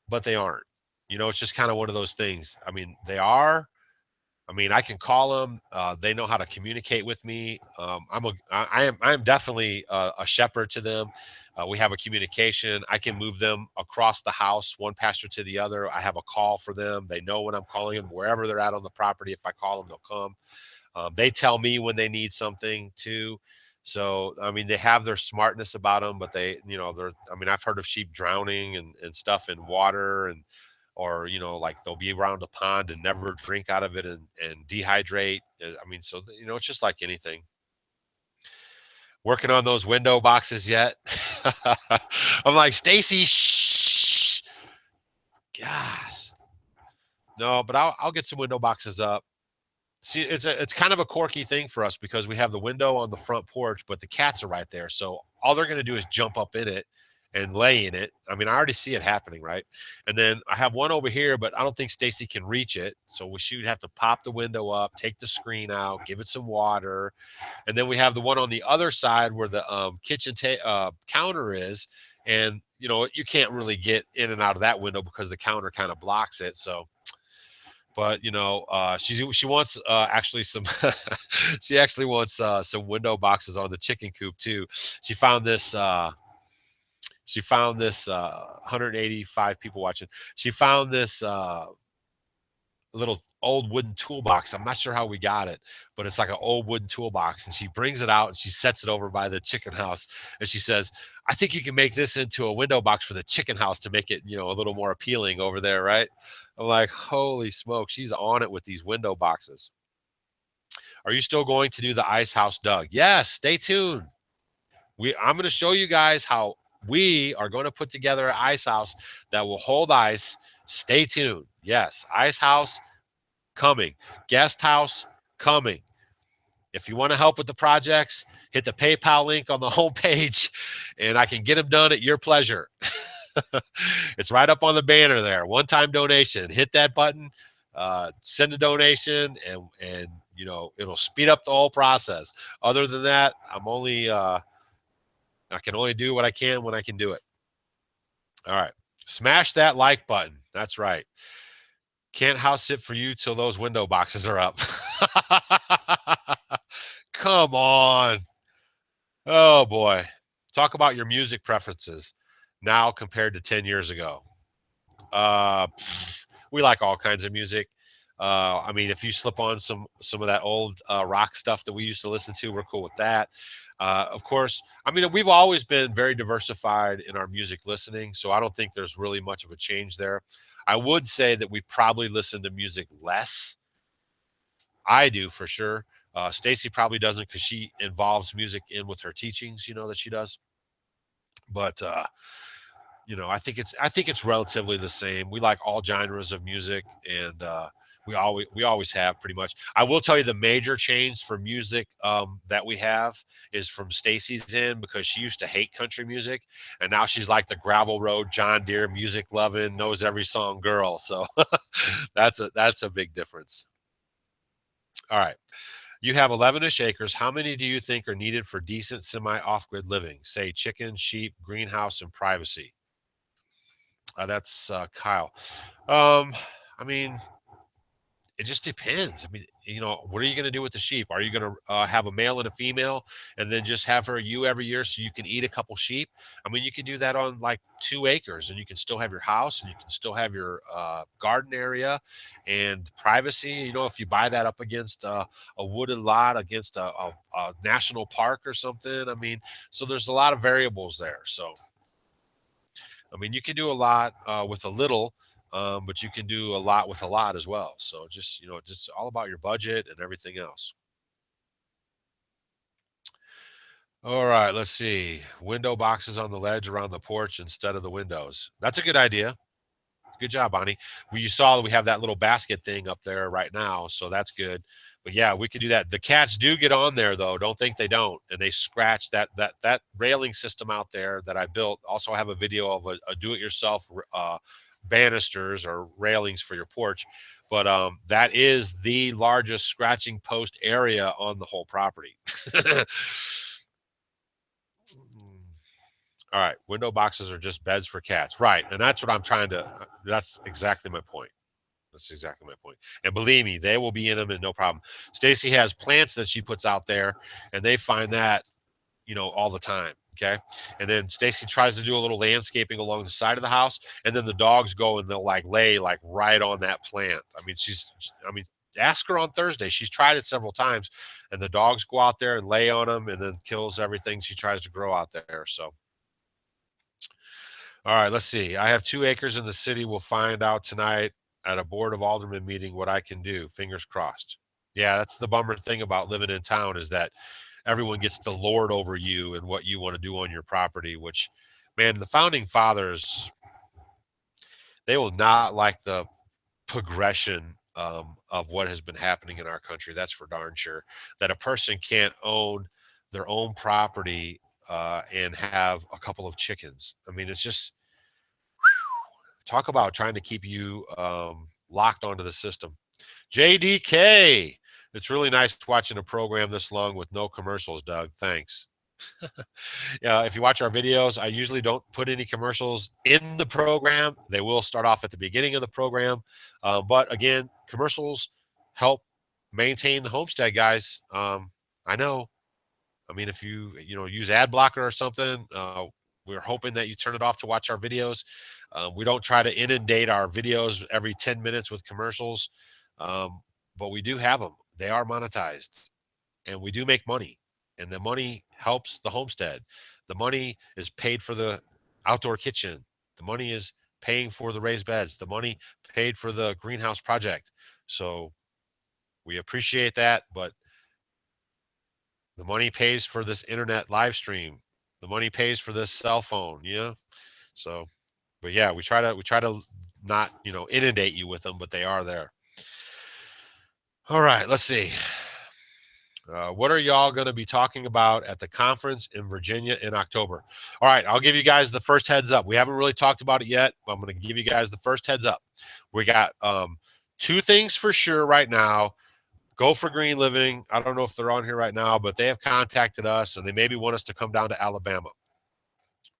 but they aren't. It's just kind of one of those things. I mean, they are. I mean, I can call them. They know how to communicate with me. I am definitely a shepherd to them. We have a communication. I can move them across the house, one pasture to the other. I have a call for them. They know when I'm calling them, wherever they're at on the property. If I call them, they'll come. They tell me when they need something too. So, I mean, they have their smartness about them, but I mean, I've heard of sheep drowning and stuff in water or, like they'll be around a pond and never drink out of it and dehydrate. I mean, so, it's just like anything. Working on those window boxes yet? I'm like, Stacy, shh. Gosh. No, but I'll get some window boxes up. See, it's kind of a quirky thing for us because we have the window on the front porch, but the cats are right there. So all they're going to do is jump up in it and lay in it. I mean, I already see it happening, right? And then I have one over here, but I don't think Stacy can reach it. So she would have to pop the window up, take the screen out, give it some water, and then we have the one on the other side where the counter is, and you can't really get in and out of that window because the counter kind of blocks it. So but she wants actually some she actually wants some window boxes on the chicken coop too. She found this 185 people watching. She found this little old wooden toolbox. I'm not sure how we got it, but it's like an old wooden toolbox, and she brings it out and she sets it over by the chicken house, and she says, I think you can make this into a window box for the chicken house to make it a little more appealing over there, right? I'm like, holy smoke, she's on it with these window boxes. Are you still going to do the ice house, Doug? Yes, stay tuned. I'm going to show you guys how we are going to put together an ice house that will hold ice. Stay tuned. Yes, ice house coming. Guest house coming. If you want to help with the projects, hit the PayPal link on the homepage and I can get them done at your pleasure. It's right up on the banner there. One-time donation. Hit that button, send a donation, and it'll speed up the whole process. Other than that, I can only do what I can when I can do it. All right. Smash that like button. That's right. Can't house sit for you till those window boxes are up. Come on. Oh boy. Talk about your music preferences now compared to 10 years ago. We like all kinds of music. I mean, if you slip on some of that old rock stuff that we used to listen to, we're cool with that. Of course, I mean, we've always been very diversified in our music listening, so I don't think there's really much of a change there. I would say that we probably listen to music less. I do for sure. Stacy probably doesn't because she involves music in with her teachings, that she does. But I think it's relatively the same. We like all genres of music, and we always have pretty much. I will tell you the major change for music that we have is from Stacy's end because she used to hate country music, and now she's like the gravel road John Deere music loving, knows every song girl. So that's a big difference. All right. You have 11-ish acres. How many do you think are needed for decent semi off grid living? Say chicken, sheep, greenhouse, and privacy. That's Kyle. Um, I mean, it just depends. I mean, what are you going to do with the sheep? Are you going to have a male and a female, and then just have her ewe every year so you can eat a couple sheep? I mean, you can do that on like 2 acres, and you can still have your house, and you can still have your garden area and privacy. If you buy that up against a wooded lot, against a national park or something. I mean, so there's a lot of variables there. So I mean, you can do a lot with a little, but you can do a lot with a lot as well. So just all about your budget and everything else. All right, let's see. Window boxes on the ledge around the porch instead of the windows. That's a good idea. Good job, Bonnie. You saw that we have that little basket thing up there right now, so that's good. But yeah, we could do that. The cats do get on there though. Don't think they don't, and they scratch that railing system out there that I built. Also, I have a video of a do-it-yourself banisters or railings for your porch. But that is the largest scratching post area on the whole property. All right, window boxes are just beds for cats, right? And that's what I'm trying to. That's exactly my point. That's exactly my point. And believe me, they will be in them and no problem. Stacy has plants that she puts out there, and they find that all the time. Okay. And then Stacy tries to do a little landscaping along the side of the house, and then the dogs go and they'll like lay like right on that plant. I mean, ask her on Thursday. She's tried it several times, and the dogs go out there and lay on them and then kills everything she tries to grow out there. So all right, let's see. I have 2 acres in the city. We'll find out tonight at a board of aldermen meeting what I can do. Fingers crossed. Yeah, that's the bummer thing about living in town is that everyone gets to lord over you and what you want to do on your property, which, man, the founding fathers, they will not like the progression of what has been happening in our country. That's for darn sure. That a person can't own their own property and have a couple of chickens. I mean, it's just talk about trying to keep you locked onto the system. JDK. It's really nice watching a program this long with no commercials, Doug. Thanks. Yeah, if you watch our videos, I usually don't put any commercials in the program. They will start off at the beginning of the program. But again, commercials help maintain the homestead, guys. I know. I mean, if you use ad blocker or something, we're hoping that you turn it off to watch our videos. We don't try to inundate our videos every 10 minutes with commercials, um, but we do have them. They are monetized, and we do make money, and the money helps the homestead. The money is paid for the outdoor kitchen. The money is paying for the raised beds. The money paid for the greenhouse project. So we appreciate that, but the money pays for this internet live stream. The money pays for this cell phone, So, but yeah, we try to not, inundate you with them, but they are there. All right, let's see. What are y'all going to be talking about at the conference in Virginia in October? All right, I'll give you guys the first heads up. We haven't really talked about it yet, but I'm going to give you guys the first heads up. We got two things for sure right now. Go for Green Living. I don't know if they're on here right now, but they have contacted us and they maybe want us to come down to Alabama.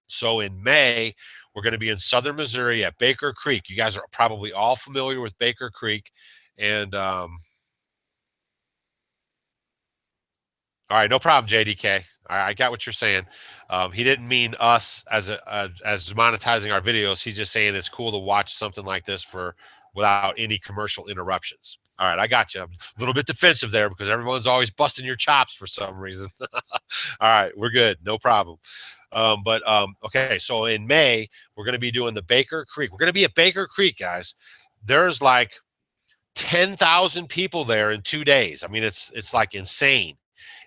So in May, we're going to be in southern Missouri at Baker Creek. You guys are probably all familiar with Baker Creek. And all right, no problem, JDK. I got what you're saying. He didn't mean us as monetizing our videos. He's just saying it's cool to watch something like this without any commercial interruptions. All right, I got you. I'm a little bit defensive there because everyone's always busting your chops for some reason. All right, we're good. No problem. Okay, so in May, we're going to be doing the Baker Creek. We're going to be at Baker Creek, guys. There's like 10,000 people there in 2 days. I mean, it's like insane.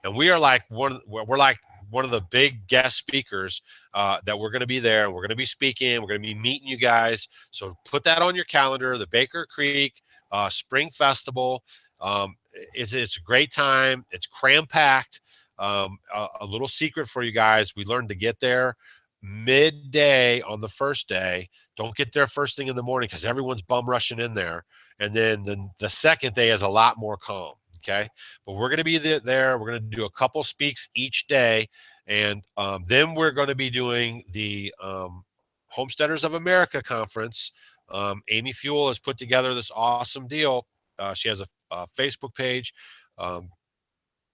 And we're like one of the big guest speakers that we're going to be there. We're going to be speaking. We're going to be meeting you guys. So put that on your calendar. The Baker Creek Spring Festival. It's a great time. It's cram packed. A little secret for you guys: we learned to get there midday on the first day. Don't get there first thing in the morning because everyone's bum rushing in there. And then the second day is a lot more calm. Okay, but we're going to be there. We're going to do a couple speaks each day, and then we're going to be doing the Homesteaders of America conference. Amy Fuel has put together this awesome deal. She has a Facebook page.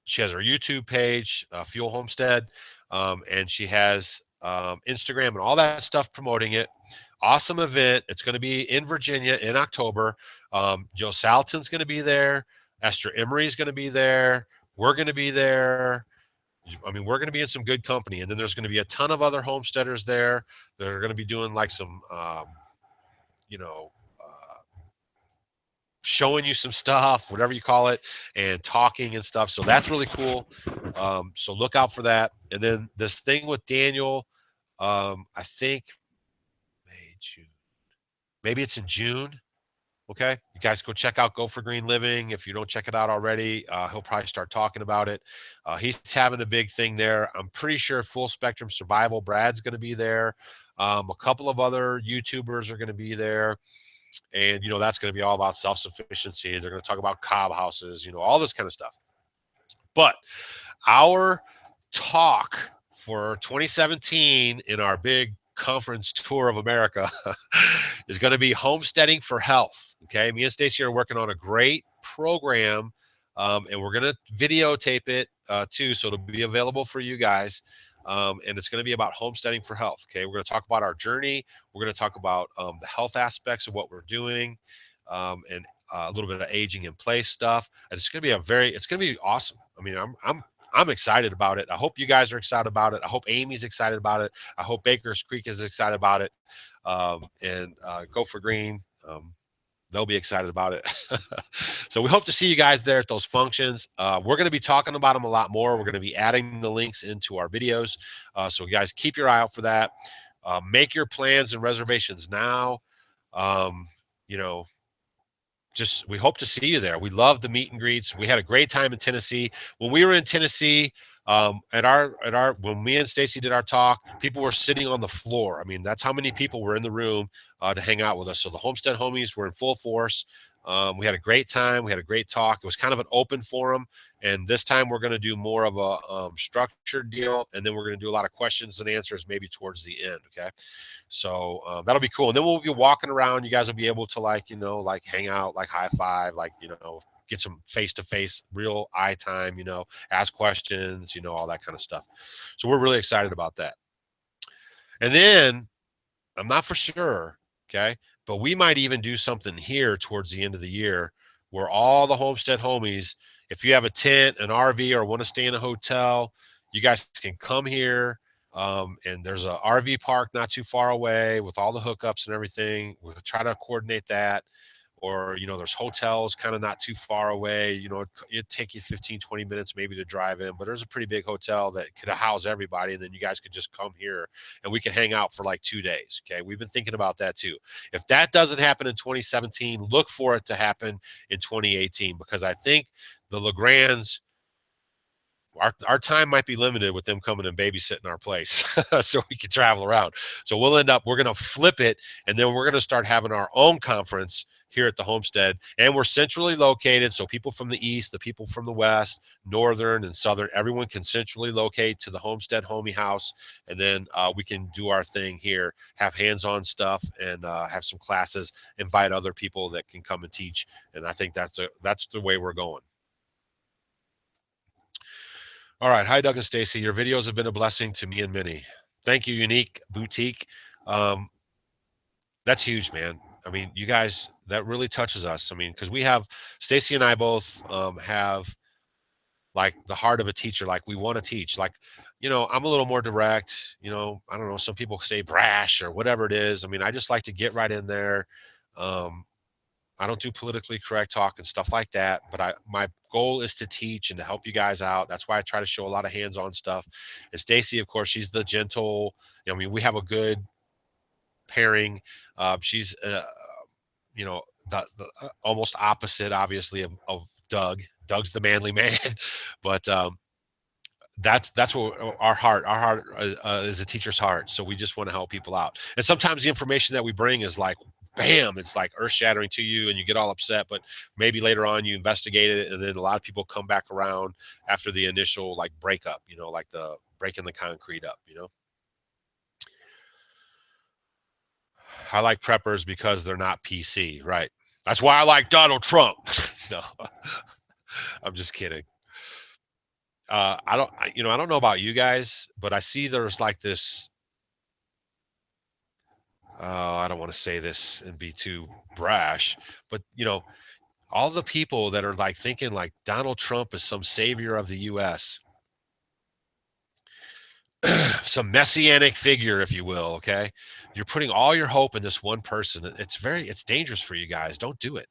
She has her YouTube page, Fuel Homestead, and she has Instagram and all that stuff promoting it. Awesome event. It's going to be in Virginia in October. Joe Salatin's going to be there. Esther Emery's going to be there. We're going to be there. I mean, we're going to be in some good company. And then there's going to be a ton of other homesteaders there that are going to be doing like some, you know, showing you some stuff, whatever you call it, and talking and stuff. So that's really cool. So look out for that. And then this thing with Daniel, I think May, June, maybe it's in June. Okay, you guys go check out Go for Green Living. If you don't check it out already, he'll probably start talking about it. He's having a big thing there. I'm pretty sure Full Spectrum Survival, Brad's going to be there. A couple of other YouTubers are going to be there. And, that's going to be all about self-sufficiency. They're going to talk about cob houses, all this kind of stuff. But our talk for 2017 in our big conference tour of America is going to be homesteading for health. Okay. Me and Stacy are working on a great program, and we're going to videotape it too. So it'll be available for you guys. And it's going to be about homesteading for health. Okay. We're going to talk about our journey. We're going to talk about the health aspects of what we're doing, and a little bit of aging in place stuff. And it's going to be it's going to be awesome. I mean, I'm excited about it. I hope you guys are excited about it. I hope Amy's excited about it. I hope Baker's Creek is excited about it. And Go for Green. They'll be excited about it. So we hope to see you guys there at those functions. We're going to be talking about them a lot more. We're going to be adding the links into our videos. So guys, keep your eye out for that. Make your plans and reservations now. We hope to see you there. We love the meet and greets. We had a great time in Tennessee. When we were in Tennessee, when me and Stacy did our talk, people were sitting on the floor. I mean, that's how many people were in the room to hang out with us. So the Homestead homies were in full force. We had a great time. We had a great talk. It was kind of an open forum. And this time we're going to do more of a structured deal. And then we're going to do a lot of questions and answers maybe towards the end. Okay. So that'll be cool. And then we'll be walking around. You guys will be able to hang out, high five, get some face-to-face real eye time, ask questions, all that kind of stuff. So we're really excited about that. And then I'm not for sure. Okay. But we might even do something here towards the end of the year where all the Homestead homies, if you have a tent, an RV, or want to stay in a hotel, you guys can come here. And there's a RV park not too far away with all the hookups and everything. We'll try to coordinate that. Or, there's hotels kind of not too far away. It'd take you 15, 20 minutes maybe to drive in, but there's a pretty big hotel that could house everybody. And then you guys could just come here and we can hang out for like 2 days. Okay. We've been thinking about that too. If that doesn't happen in 2017, look for it to happen in 2018, because I think the LeGrands our time might be limited with them coming and babysitting our place so we can travel around. So we're going to flip it, and then we're going to start having our own conference here at the homestead. And we're centrally located, so people from the east, the people from the west, northern and southern, everyone can centrally locate to the homestead homie house, and then we can do our thing here, have hands-on stuff, and have some classes, invite other people that can come and teach. And I think that's the way we're going. All right. Hi, Doug and Stacy. Your videos have been a blessing to me and many. Thank you, Unique Boutique. Um, that's huge, man. I mean, you guys, that really touches us. I mean, because we have, Stacy and I both have like the heart of a teacher. Like, we want to teach. Like, I'm a little more direct. I don't know. Some people say brash or whatever it is. I mean, I just like to get right in there. Um, I don't do politically correct talk and stuff like that, but my goal is to teach and to help you guys out. That's why I try to show a lot of hands-on stuff. And Stacy, of course, she's the gentle. I mean, we have a good pairing. She's, you know, the almost opposite, obviously, of Doug. Doug's the manly man, but that's what our heart is, a teacher's heart. So we just want to help people out. And sometimes the information that we bring is like, bam, it's like earth shattering to you and you get all upset, but maybe later on you investigate it, and then a lot of people come back around after the initial like breakup, like the breaking the concrete up. I like preppers because they're not PC, right? That's why I like Donald Trump. No, I'm just kidding. I don't know about you guys, but I see there's like this. I don't want to say this and be too brash, but all the people that are like thinking like Donald Trump is some savior of the U.S., some messianic figure, if you will. Okay, you're putting all your hope in this one person. It's dangerous for you guys. Don't do it.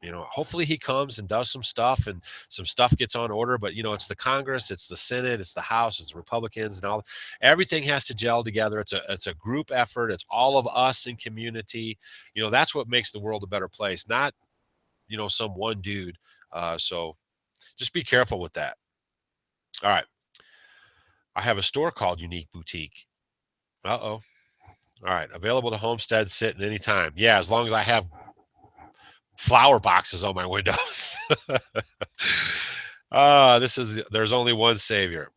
Hopefully he comes and does some stuff and some stuff gets on order, but it's the Congress, it's the Senate, it's the House, it's the Republicans, and all. Everything has to gel together. It's a group effort. It's all of us in community. That's what makes the world a better place, not some one dude. So just be careful with that. All right. I have a store called Unique Boutique. Uh-oh. All right. Available to homestead, sit at any time. Yeah, as long as I have flower boxes on my windows. There's only one savior.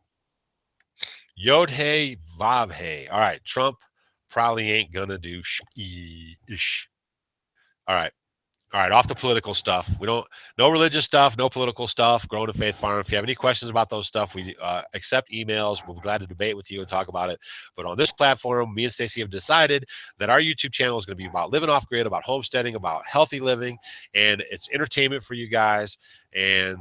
Yod Hey Vav Hey. All right. Trump probably ain't gonna do ish. All right. All right, off the political stuff. No religious stuff, no political stuff. Growing a Faith Farm. If you have any questions about those stuff, we accept emails. We'll be glad to debate with you and talk about it. But on this platform, me and Stacy have decided that our YouTube channel is going to be about living off grid, about homesteading, about healthy living, and it's entertainment for you guys. And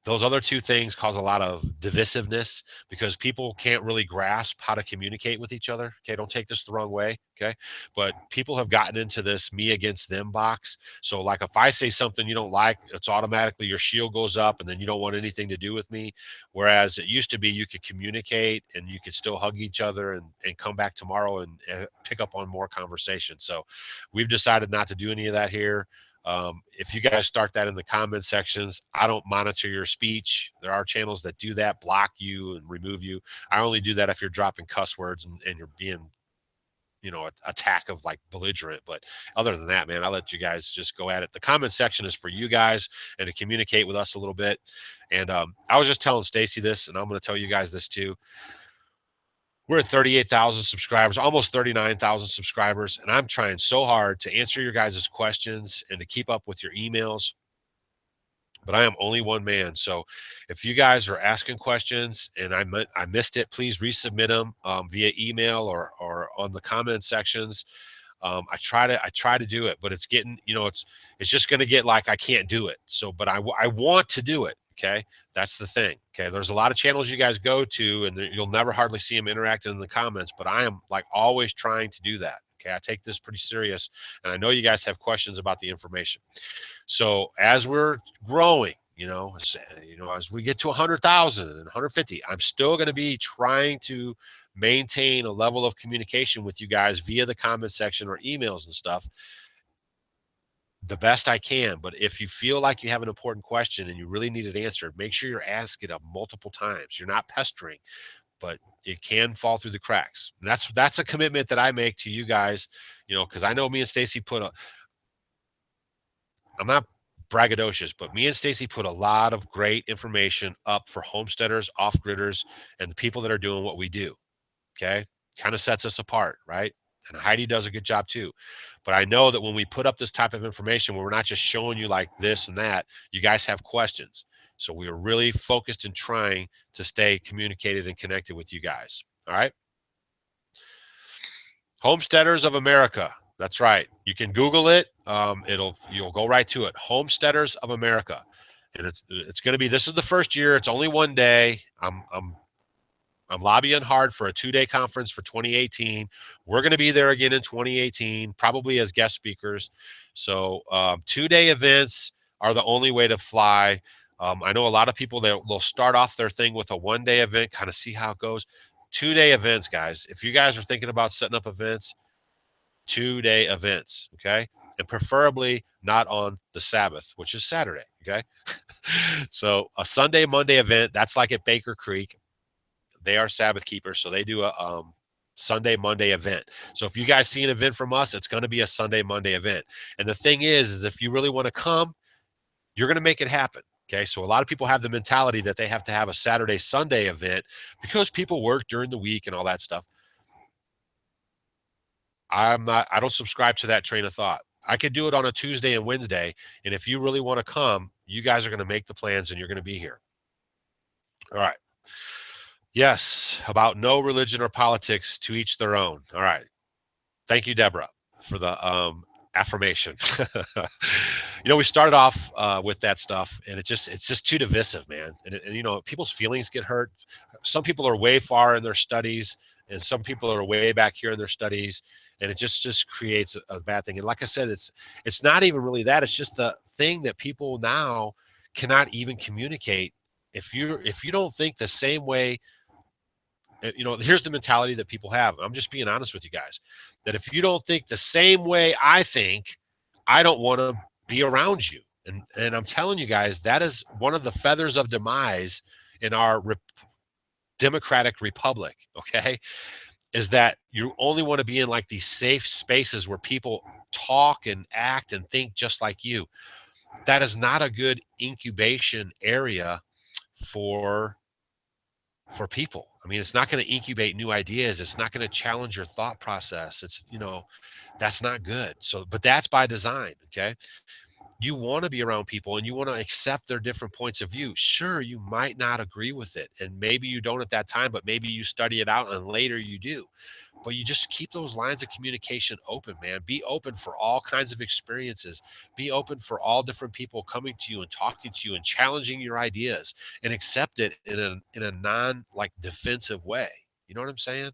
those other two things cause a lot of divisiveness because people can't really grasp how to communicate with each other. Okay, don't take this the wrong way. Okay, but people have gotten into this me against them box. So, like, if I say something you don't like, it's automatically your shield goes up, and then you don't want anything to do with me. Whereas it used to be you could communicate and you could still hug each other and come back tomorrow and pick up on more conversation. So, we've decided not to do any of that here. If you guys start that in the comment sections, I don't monitor your speech. There are channels that do that, block you and remove you. I only do that if you're dropping cuss words and you're being, attack of like belligerent. But other than that, man, I let you guys just go at it. The comment section is for you guys and to communicate with us a little bit. And I was just telling Stacy this, and I'm going to tell you guys this too. We're at 38,000 subscribers, almost 39,000 subscribers, and I'm trying so hard to answer your guys' questions and to keep up with your emails. But I am only one man. So if you guys are asking questions and I missed it, please resubmit them via email or on the comment sections. I try to do it, but it's getting, it's just going to get like, I can't do it. So, but I want to do it. Okay. That's the thing. Okay. There's a lot of channels you guys go to and you'll never hardly see them interacting in the comments, but I am like always trying to do that. Okay. I take this pretty serious and I know you guys have questions about the information. So as we're growing, as we get to 100,000 and 150, I'm still going to be trying to maintain a level of communication with you guys via the comment section or emails and stuff. the best I can. But if you feel like you have an important question and you really need it answered, make sure you're asking it multiple times. You're not pestering, but it can fall through the cracks. And that's a commitment that I make to you guys, because I know me and Stacy put a I'm not braggadocious, but me and Stacy put a lot of great information up for homesteaders, off-gridders, and the people that are doing what we do. Okay. Kind of sets us apart, right? And Heidi does a good job too. But I know that when we put up this type of information, where we're not just showing you like this and that, you guys have questions. So we are really focused and trying to stay communicated and connected with you guys. All right. Homesteaders of America. That's right. You can Google it. You'll go right to it. Homesteaders of America, and it's going to be. This is the first year. It's only one day. I'm lobbying hard for a 2-day conference for 2018. We're going to be there again in 2018, probably as guest speakers. So 2-day events are the only way to fly. I know a lot of people that will start off their thing with a 1-day event, kind of see how it goes. 2-day events, guys. If you guys are thinking about setting up events, 2-day events, okay? And preferably not on the Sabbath, which is Saturday, okay? So a Sunday, Monday event, that's like at Baker Creek. They are Sabbath keepers, so they do a Sunday, Monday event. So if you guys see an event from us, it's going to be a Sunday, Monday event. And the thing is if you really want to come, you're going to make it happen. Okay. So a lot of people have the mentality that they have to have a Saturday, Sunday event because people work during the week and all that stuff. I don't subscribe to that train of thought. I could do it on a Tuesday and Wednesday. And if you really want to come, you guys are going to make the plans and you're going to be here. All right. Yes. About no religion or politics, to each their own. All right. Thank you, Deborah, for the affirmation. We started off with that stuff, and it's just too divisive, man. And people's feelings get hurt. Some people are way far in their studies, and some people are way back here in their studies, and it just creates a bad thing. And like I said, it's not even really that. It's just the thing that people now cannot even communicate. If you don't think the same way, here's the mentality that people have. I'm just being honest with you guys, that if you don't think the same way I think, I don't want to be around you. And I'm telling you guys, that is one of the feathers of demise in our democratic republic. Okay. Is that you only want to be in like these safe spaces where people talk and act and think just like you. That is not a good incubation area for people. I mean, it's not going to incubate new ideas. It's not going to challenge your thought process. That's not good. So, but that's by design. Okay. You want to be around people and you want to accept their different points of view. Sure, you might not agree with it. And maybe you don't at that time, but maybe you study it out and later you do. But you just keep those lines of communication open, man. Be open for all kinds of experiences. Be open for all different people coming to you and talking to you and challenging your ideas, and accept it in a non like defensive way. You know what I'm saying?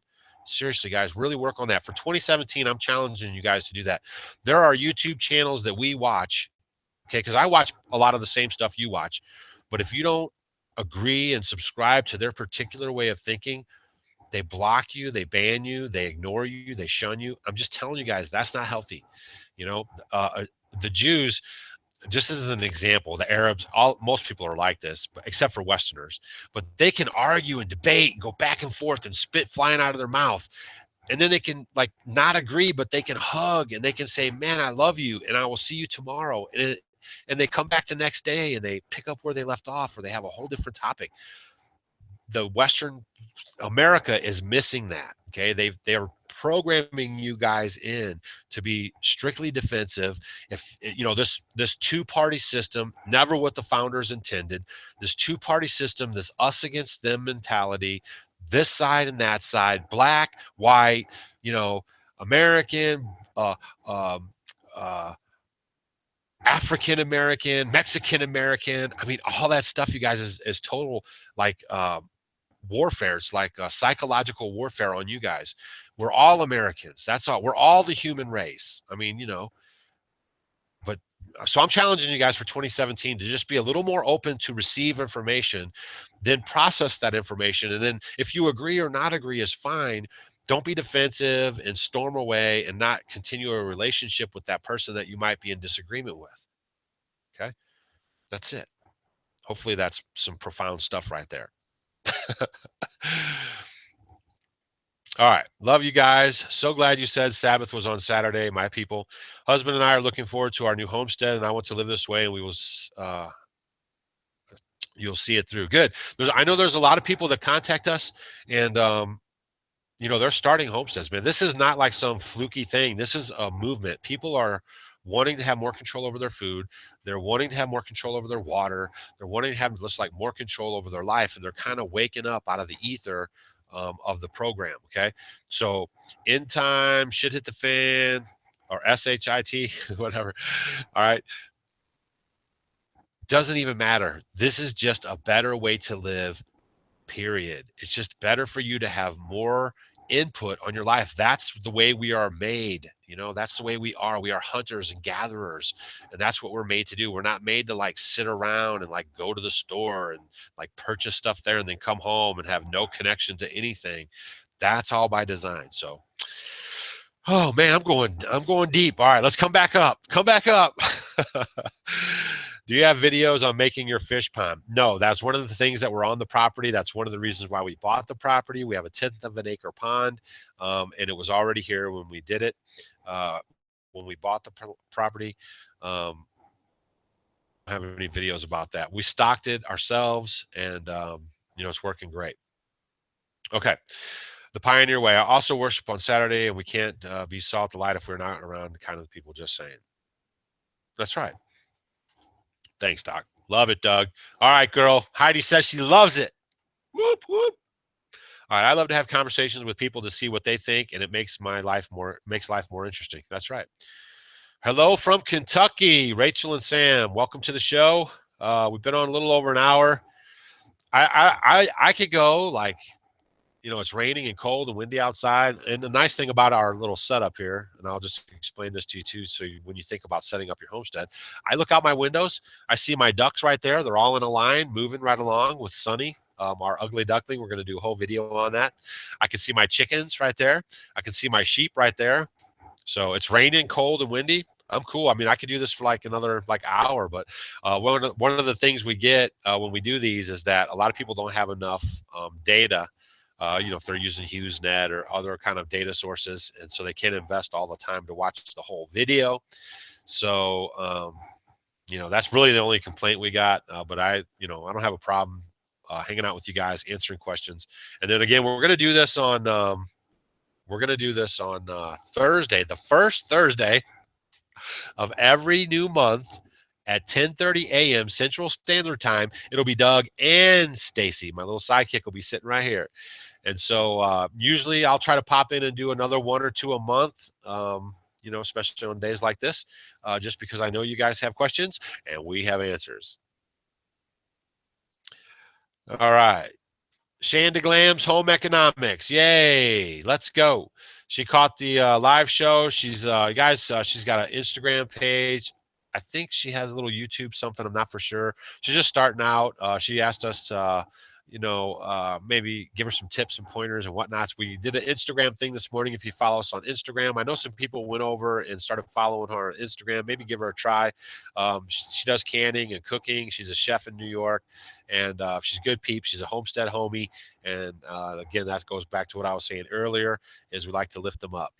Seriously, guys, really work on that. For 2017, I'm challenging you guys to do that. There are YouTube channels that we watch, okay, because I watch a lot of the same stuff you watch. But if you don't agree and subscribe to their particular way of thinking, they block you, they ban you, they ignore you, they shun you. I'm just telling you guys, that's not healthy. You know, the Jews, just as an example, the Arabs, most people are like this, but except for Westerners, but they can argue and debate and go back and forth and spit flying out of their mouth. And then they can like not agree, but they can hug and they can say, man, I love you. And I will see you tomorrow. And they come back the next day and they pick up where they left off, or they have a whole different topic. The Western America is missing that. Okay. They're programming you guys in to be strictly defensive. If this two-party system, never what the founders intended, this two-party system, this us against them mentality, this side and that side, black, white, American, African American, Mexican American. I mean, all that stuff, you guys, is total like warfare. It's like psychological warfare on you guys. We're all Americans. That's all. We're all the human race. I mean, but so I'm challenging you guys for 2017 to just be a little more open to receive information, then process that information. And then if you agree or not agree is fine, Don't be defensive and storm away and not continue a relationship with that person that you might be in disagreement with. Okay. That's it. Hopefully that's some profound stuff right there. All right. Love you guys. So glad you said Sabbath was on Saturday, my people. Husband and I are looking forward to our new homestead, and I want to live this way, and we will you'll see it through. Good. I know there's a lot of people that contact us, and they're starting homesteads, man. This is not like some fluky thing. This is a movement. People are wanting to have more control over their food. They're wanting to have more control over their water. They're wanting to have just like more control over their life, and they're kind of waking up out of the ether of the program. Okay, so in time, shit hit the fan, or shit, whatever. All right, doesn't even matter. This is just a better way to live, period. It's just better for you to have more input on your life. That's the way we are made. That's the way we are. We are hunters and gatherers. And that's what we're made to do. We're not made to like sit around and like go to the store and like purchase stuff there and then come home and have no connection to anything. That's all by design. So, oh man, I'm going deep. All right, let's come back up. Come back up. Do you have videos on making your fish pond? No, that's one of the things that were on the property. That's one of the reasons why we bought the property. We have a 10th of an acre pond, and it was already here when we did it. When we bought the property, I don't have any videos about that. We stocked it ourselves, and it's working great. Okay. The Pioneer Way. I also worship on Saturday, and we can't be salt the light if we're not around kind of the people, just saying. That's right. Thanks, Doc. Love it, Doug. All right, girl. Heidi says she loves it. Whoop, whoop. All right. I love to have conversations with people to see what they think, and it makes life more interesting. That's right. Hello from Kentucky, Rachel and Sam. Welcome to the show. We've been on a little over an hour. I could go like, it's raining and cold and windy outside. And the nice thing about our little setup here, and I'll just explain this to you too. So when you think about setting up your homestead, I look out my windows, I see my ducks right there. They're all in a line, moving right along with Sunny, our ugly duckling. We're going to do a whole video on that. I can see my chickens right there. I can see my sheep right there. So it's raining, cold, and windy. I'm cool. I mean, I could do this for like another hour, but one of the things we get when we do these is that a lot of people don't have enough data. If they're using HughesNet or other kind of data sources, and so they can't invest all the time to watch the whole video. So, that's really the only complaint we got. But I don't have a problem hanging out with you guys, answering questions. And then again, we're going to do this on Thursday, the first Thursday of every new month at 10:30 a.m. Central Standard Time. It'll be Doug and Stacy. My little sidekick will be sitting right here. And so usually I'll try to pop in and do another one or two a month, especially on days like this, just because I know you guys have questions and we have answers. All right. Shanda Glam's Home Economics. Yay. Let's go. She caught the live show. She's she's got an Instagram page. I think she has a little YouTube something. I'm not for sure. She's just starting out. She asked us to, maybe give her some tips and pointers and whatnots. We did an Instagram thing this morning. If you follow us on Instagram, I know some people went over and started following her on Instagram. Maybe give her a try. She does canning and cooking. She's a chef in New York, and she's a good peep. She's a homestead homie. And again, that goes back to what I was saying earlier, is we like to lift them up,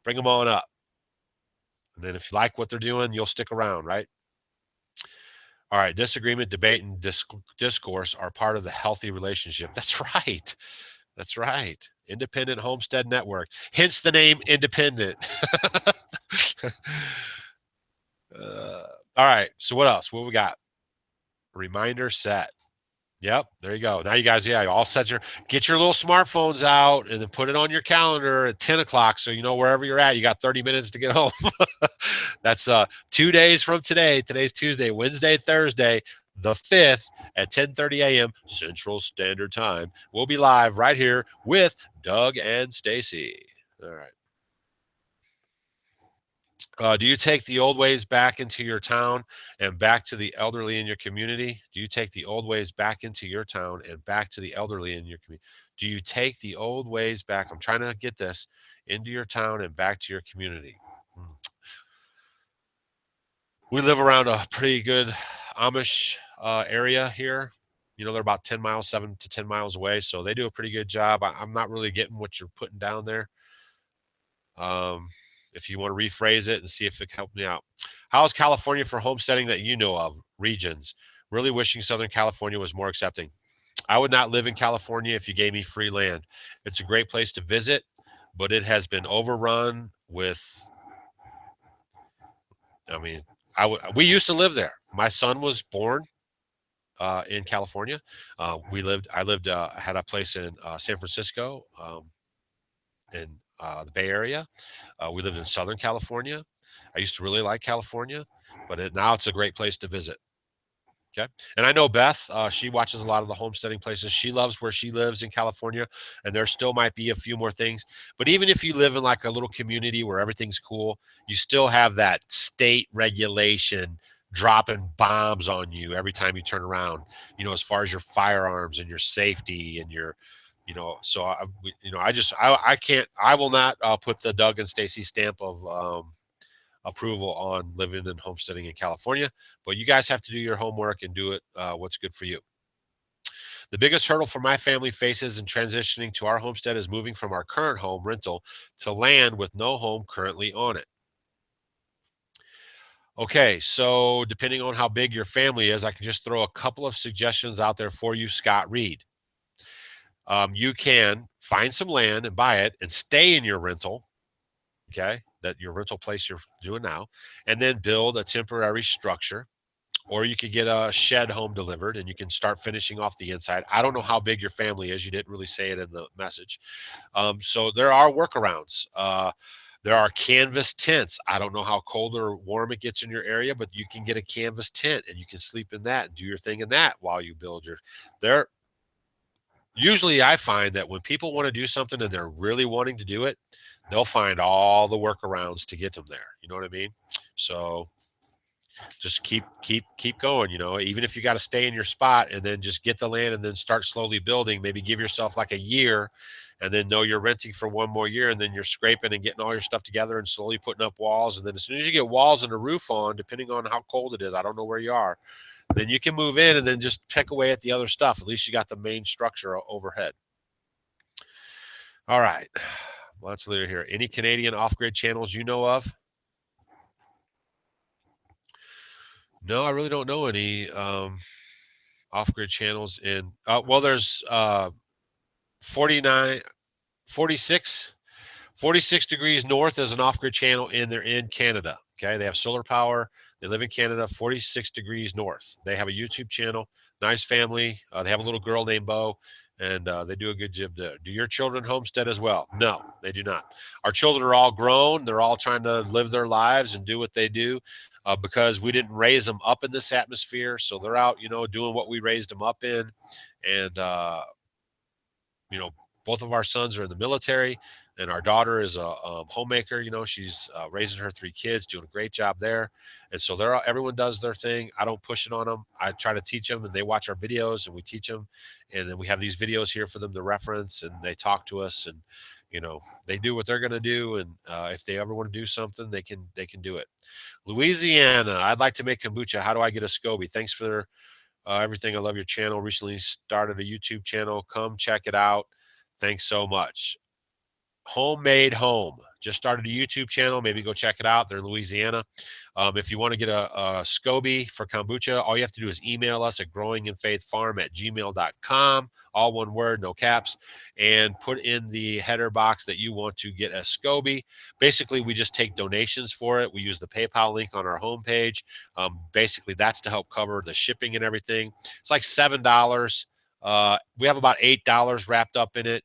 bring them on up. And then if you like what they're doing, you'll stick around, right? All right. Disagreement, debate, and discourse are part of the healthy relationship. That's right. That's right. Independent Homestead Network. Hence the name Independent. All right. So what else? What we got? Reminder set. Yep, there you go. Now you guys, all set get your little smartphones out and then put it on your calendar at 10 o'clock. So, wherever you're at, you got 30 minutes to get home. That's 2 days from today. Today's Tuesday, Wednesday, Thursday, the 5th at 10:30 a.m. Central Standard Time. We'll be live right here with Doug and Stacy. All right. Do you take the old ways back into your town and back to the elderly in your community? Do you take the old ways back into your town and back to the elderly in your community? Do you take the old ways back? I'm trying to get this into your town and back to your community. Hmm. We live around a pretty good Amish area here. You know, they're about 10 miles, 7 to 10 miles away. So they do a pretty good job. I'm not really getting what you're putting down there. Um, if you want to rephrase it and see if it can help me out. How is California for homesteading that you know of? Regions. Really wishing Southern California was more accepting. I would not live in California if you gave me free land. It's a great place to visit, but it has been overrun with, I mean, we used to live there. My son was born in California. I had a place in San Francisco, in the Bay Area. We lived in Southern California. I used to really like California, but now it's a great place to visit. Okay. And I know Beth, she watches a lot of the homesteading places. She loves where she lives in California, and there still might be a few more things. But even if you live in like a little community where everything's cool, you still have that state regulation dropping bombs on you every time you turn around, as far as your firearms and your safety and so I can't, I will not put the Doug and Stacy stamp of, approval on living and homesteading in California, but you guys have to do your homework and do it what's good for you. The biggest hurdle for my family faces in transitioning to our homestead is moving from our current home rental to land with no home currently on it. Okay, so depending on how big your family is, I can just throw a couple of suggestions out there for you, Scott Reed. You can find some land and buy it and stay in your rental, okay, that your rental place you're doing now, and then build a temporary structure. Or you could get a shed home delivered and you can start finishing off the inside. I don't know how big your family is. You didn't really say it in the message. So there are workarounds. There are canvas tents. I don't know how cold or warm it gets in your area, but you can get a canvas tent and you can sleep in that and do your thing in that while you build your. There, usually I find that when people want to do something and they're really wanting to do it, they'll find all the workarounds to get them there. You know what I mean? So just keep going, even if you got to stay in your spot and then just get the land and then start slowly building. Maybe give yourself like a year and then know you're renting for one more year, and then you're scraping and getting all your stuff together and slowly putting up walls. And then as soon as you get walls and a roof on, depending on how cold it is, I don't know where you are, then you can move in and then just pick away at the other stuff. At least you got the main structure overhead. All right, let's leave here. Any Canadian off-grid channels you know of? No, I really don't know any off-grid channels in, well, there's 49, 46, 46 degrees north is an off-grid channel, and they're in Canada. Okay, they have solar power. They live in Canada. 46 degrees north. They have a YouTube channel. Nice family. They have a little girl named Bo, and they do a good job there. Do your children homestead as well? No, they do not. Our children are all grown. They're all trying to live their lives and do what they do, because we didn't raise them up in this atmosphere. So they're out, doing what we raised them up in, and you know, both of our sons are in the military, and our daughter is a homemaker. She's raising her three kids, doing a great job there. And so everyone does their thing. I don't push it on them. I try to teach them, and they watch our videos, and we teach them. And then we have these videos here for them to reference, and they talk to us, and they do what they're going to do. And if they ever want to do something, they can do it. Louisiana, I'd like to make kombucha. How do I get a SCOBY? Thanks for everything. I love your channel. Recently started a YouTube channel. Come check it out. Thanks so much. Homemade Home just started a YouTube channel. Maybe go check it out. They're in Louisiana. If you want to get a SCOBY for kombucha, all you have to do is email us at growinginfaithfarm@gmail.com, all one word, no caps, and put in the header box that you want to get a SCOBY. Basically, we just take donations for it. We use the PayPal link on our homepage. Basically, that's to help cover the shipping and everything. It's like $7. We have about $8 wrapped up in it.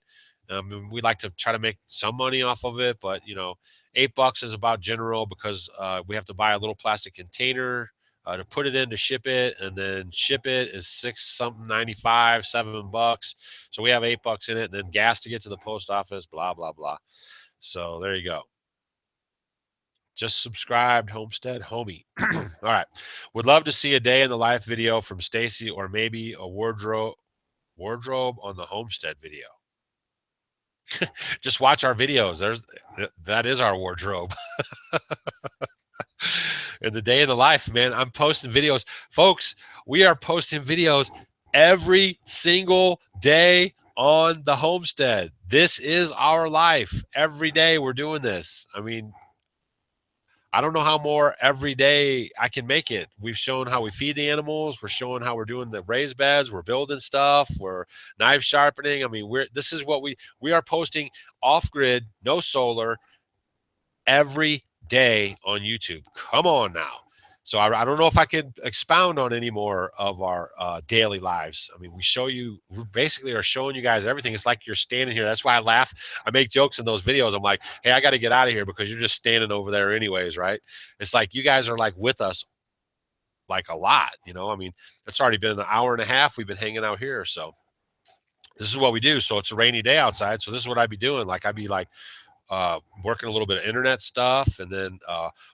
We like to try to make some money off of it, but $8 is about general, because we have to buy a little plastic container to put it in to ship it, and then ship it is six something 95, $7. So we have $8 in it, and then gas to get to the post office, blah blah blah. So there you go. Just subscribed, Homestead homie. All right. Would love to see a day in the life video from Stacy, or maybe a wardrobe on the Homestead video. Just watch our videos. That is our wardrobe. In the day in the life, man, I'm posting videos. Folks, we are posting videos every single day on the Homestead. This is our life. Every day we're doing this. I mean, I don't know how more every day I can make it. We've shown how we feed the animals. We're showing how we're doing the raised beds. We're building stuff. We're knife sharpening. I mean, this is what we are posting off grid, no solar, every day on YouTube. Come on now. So I don't know if I can expound on any more of our daily lives. I mean, we basically are showing you guys everything. It's like you're standing here. That's why I laugh. I make jokes in those videos. I'm like, hey, I got to get out of here because you're just standing over there anyways, right? It's like you guys are like with us like a lot, you know? I mean, it's already been an hour and a half we've been hanging out here. So this is what we do. So it's a rainy day outside. So this is what I'd be doing. Like I'd be like, working a little bit of internet stuff, and then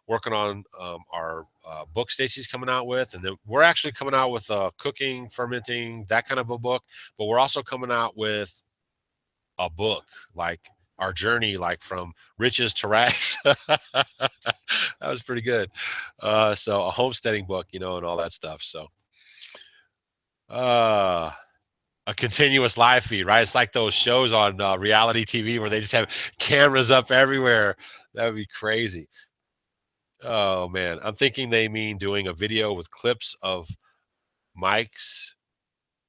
working on our book Stacy's coming out with, and then we're actually coming out with cooking, fermenting, that kind of a book. But we're also coming out with a book like our journey, like from riches to rags. That was pretty good. So a homesteading book, you know, and all that stuff. So. Uh, a continuous live feed, right? It's like those shows on reality TV where they just have cameras up everywhere. That would be crazy. Oh man, I'm thinking they mean doing a video with clips of Mike's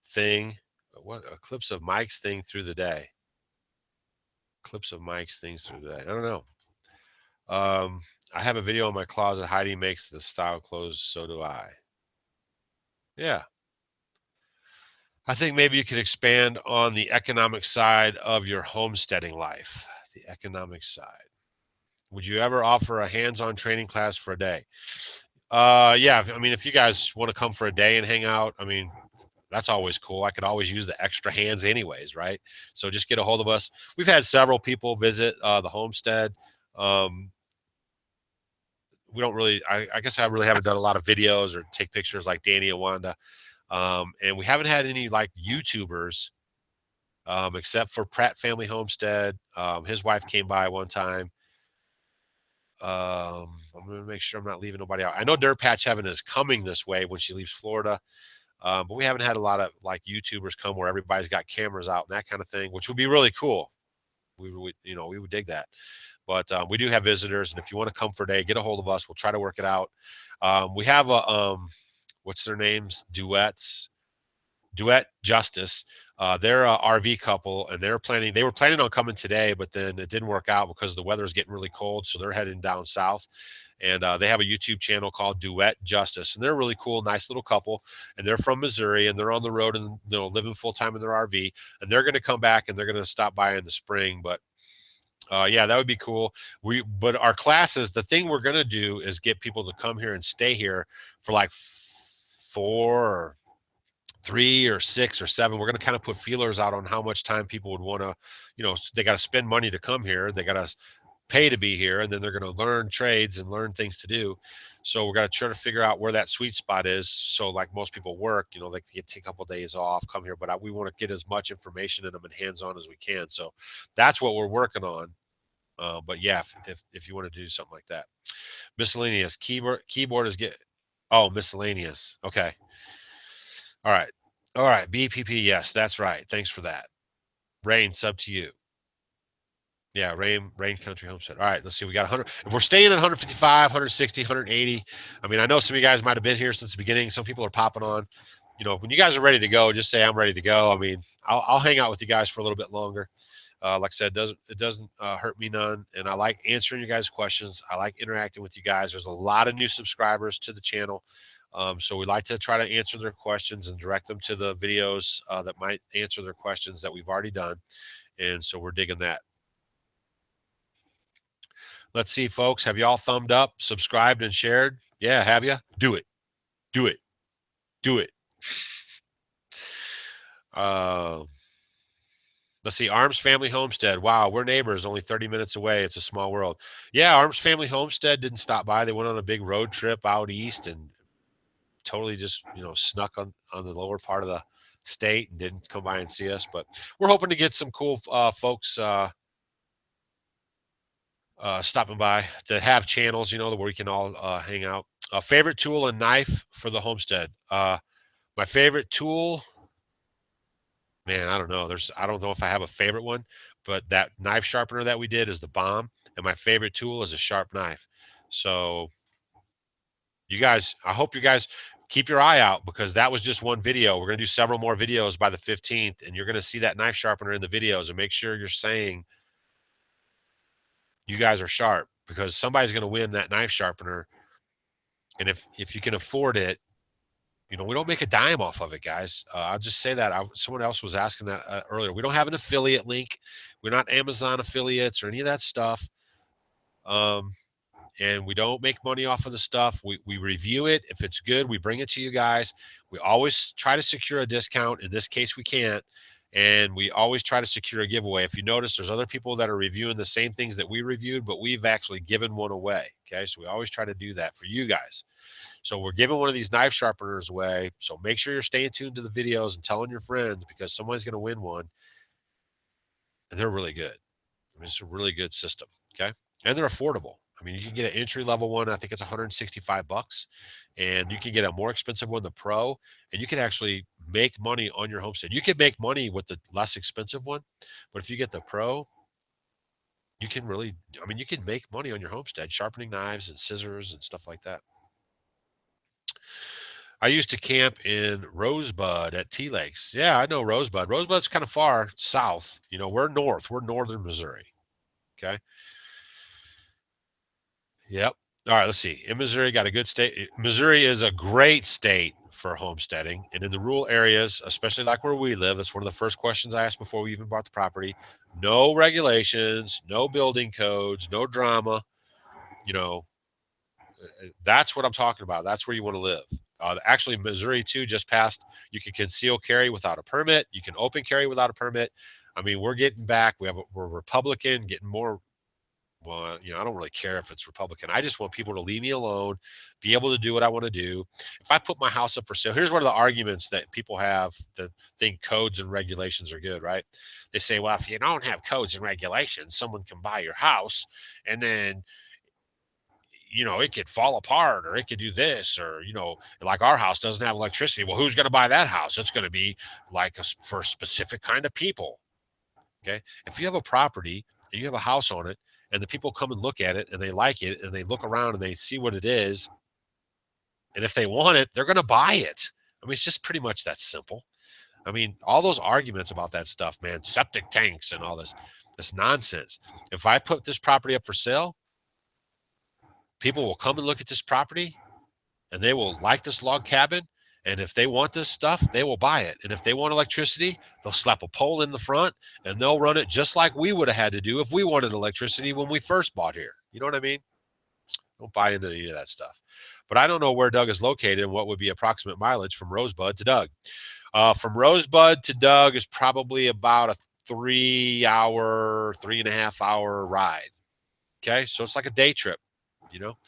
thing. What clips of Mike's thing through the day? Clips of Mike's things through the day. I don't know. I have a video in my closet. Heidi makes the style clothes. So do I. Yeah. I think maybe you could expand on the economic side of your homesteading life. The economic side. Would you ever offer a hands-on training class for a day? Yeah. I mean, if you guys want to come for a day and hang out, I mean, that's always cool. I could always use the extra hands anyways, right? So just get a hold of us. We've had several people visit the homestead. Um, we don't really, I guess I really haven't done a lot of videos or take pictures like Danny and Wanda. And we haven't had any like YouTubers, except for Pratt Family Homestead. His wife came by one time. I'm going to make sure I'm not leaving nobody out. I know Dirt Patch Heaven is coming this way when she leaves Florida. But we haven't had a lot of like YouTubers come where everybody's got cameras out and that kind of thing, which would be really cool. We would, you know, we would dig that. But we do have visitors, and if you want to come for a day, get a hold of us. We'll try to work it out. We have a what's their names? Duet Justice. They're a RV couple, and they were planning on coming today, but then it didn't work out because the weather is getting really cold. So they're heading down south, and they have a YouTube channel called Duet Justice, and they're a really cool, nice little couple, and they're from Missouri, and they're on the road and, you know, living full time in their RV, and they're going to come back and they're going to stop by in the spring. But yeah, that would be cool. But our classes, the thing we're going to do is get people to come here and stay here for like 3 or 6 or 7. We're going to kind of put feelers out on how much time people would want to, you know, they got to spend money to come here. They got to pay to be here, and then they're going to learn trades and learn things to do. So we're going to try to figure out where that sweet spot is. So like most people work, you know, they can take a couple of days off, come here, but we want to get as much information in them and hands-on as we can. So that's what we're working on. But yeah, if you want to do something like that, miscellaneous keyboard is miscellaneous. Okay. All right. All right. BPP. Yes, that's right. Thanks for that. Rain, sub to you. Yeah, Rain Country Homestead. All right, let's see. We got 100. If we're staying at 155, 160, 180, I mean, I know some of you guys might have been here since the beginning. Some people are popping on. You know, when you guys are ready to go, just say I'm ready to go. I mean, I'll hang out with you guys for a little bit longer. Like I said, it doesn't hurt me none, and I like answering you guys' questions. I like interacting with you guys. There's a lot of new subscribers to the channel, so we like to try to answer their questions and direct them to the videos that might answer their questions that we've already done, and so we're digging that. Let's see, folks. Have y'all thumbed up, subscribed, and shared? Yeah, have you? Do it. Do it. Do it. Uh, Let's see, Arms Family Homestead. Wow, we're neighbors, only 30 minutes away. It's a small world. Yeah, Arms Family Homestead didn't stop by. They went on a big road trip out east and totally just, snuck on the lower part of the state and didn't come by and see us. But we're hoping to get some cool folks stopping by that have channels, where we can all hang out. Favorite tool and knife for the homestead. My favorite tool, man, I don't know. I don't know if I have a favorite one, but that knife sharpener that we did is the bomb, and my favorite tool is a sharp knife. So you guys, I hope you guys keep your eye out because that was just one video. We're gonna do several more videos by the 15th, and you're gonna see that knife sharpener in the videos. And make sure you're saying you guys are sharp because somebody's gonna win that knife sharpener. And if you can afford it, we don't make a dime off of it, guys. I'll just say that. Someone else was asking that earlier. We don't have an affiliate link. We're not Amazon affiliates or any of that stuff. Um, and we don't make money off of the stuff. We review it. If it's good, we bring it to you guys. We always try to secure a discount. In this case, we can't. And we always try to secure a giveaway. If you notice, there's other people that are reviewing the same things that we reviewed, but we've actually given one away. Okay. So we always try to do that for you guys. So we're giving one of these knife sharpeners away. So make sure you're staying tuned to the videos and telling your friends because someone's going to win one. And they're really good. I mean, it's a really good system. Okay. And they're affordable. I mean, you can get an entry level one. I think it's 165 bucks, and you can get a more expensive one, the Pro, and you can actually make money on your homestead. You can make money with the less expensive one, but if you get the Pro, you can really, I mean, you can make money on your homestead, sharpening knives and scissors and stuff like that. I used to camp in Rosebud at Tea Lakes. Yeah, I know Rosebud. Rosebud's kind of far south. We're north. We're northern Missouri. Okay. Yep. All right, let's see. In Missouri, got a good state. Missouri is a great state for homesteading. And in the rural areas, especially like where we live, that's one of the first questions I asked before we even bought the property. No regulations, no building codes, no drama. You know, that's what I'm talking about. That's where you want to live. Actually, Missouri, too, just passed. You can conceal carry without a permit. You can open carry without a permit. I mean, we're getting back. We're Republican, getting more. Well, I don't really care if it's Republican. I just want people to leave me alone, be able to do what I want to do. If I put my house up for sale, here's one of the arguments that people have that think codes and regulations are good, right? They say, well, if you don't have codes and regulations, someone can buy your house and then, it could fall apart or it could do this or, like our house doesn't have electricity. Well, who's going to buy that house? It's going to be like for a specific kind of people. Okay. If you have a property and you have a house on it and the people come and look at it and they like it and they look around and they see what it is. And if they want it, they're going to buy it. I mean, it's just pretty much that simple. I mean, all those arguments about that stuff, man, septic tanks and all this nonsense. If I put this property up for sale, people will come and look at this property and they will like this log cabin. And if they want this stuff, they will buy it. And if they want electricity, they'll slap a pole in the front and they'll run it just like we would have had to do if we wanted electricity when we first bought here. You know what I mean? Don't buy into any of that stuff. But I don't know where Doug is located and what would be approximate mileage from Rosebud to Doug. From Rosebud to Doug is probably about a 3.5 hour ride. Okay. So it's like a day trip, you know?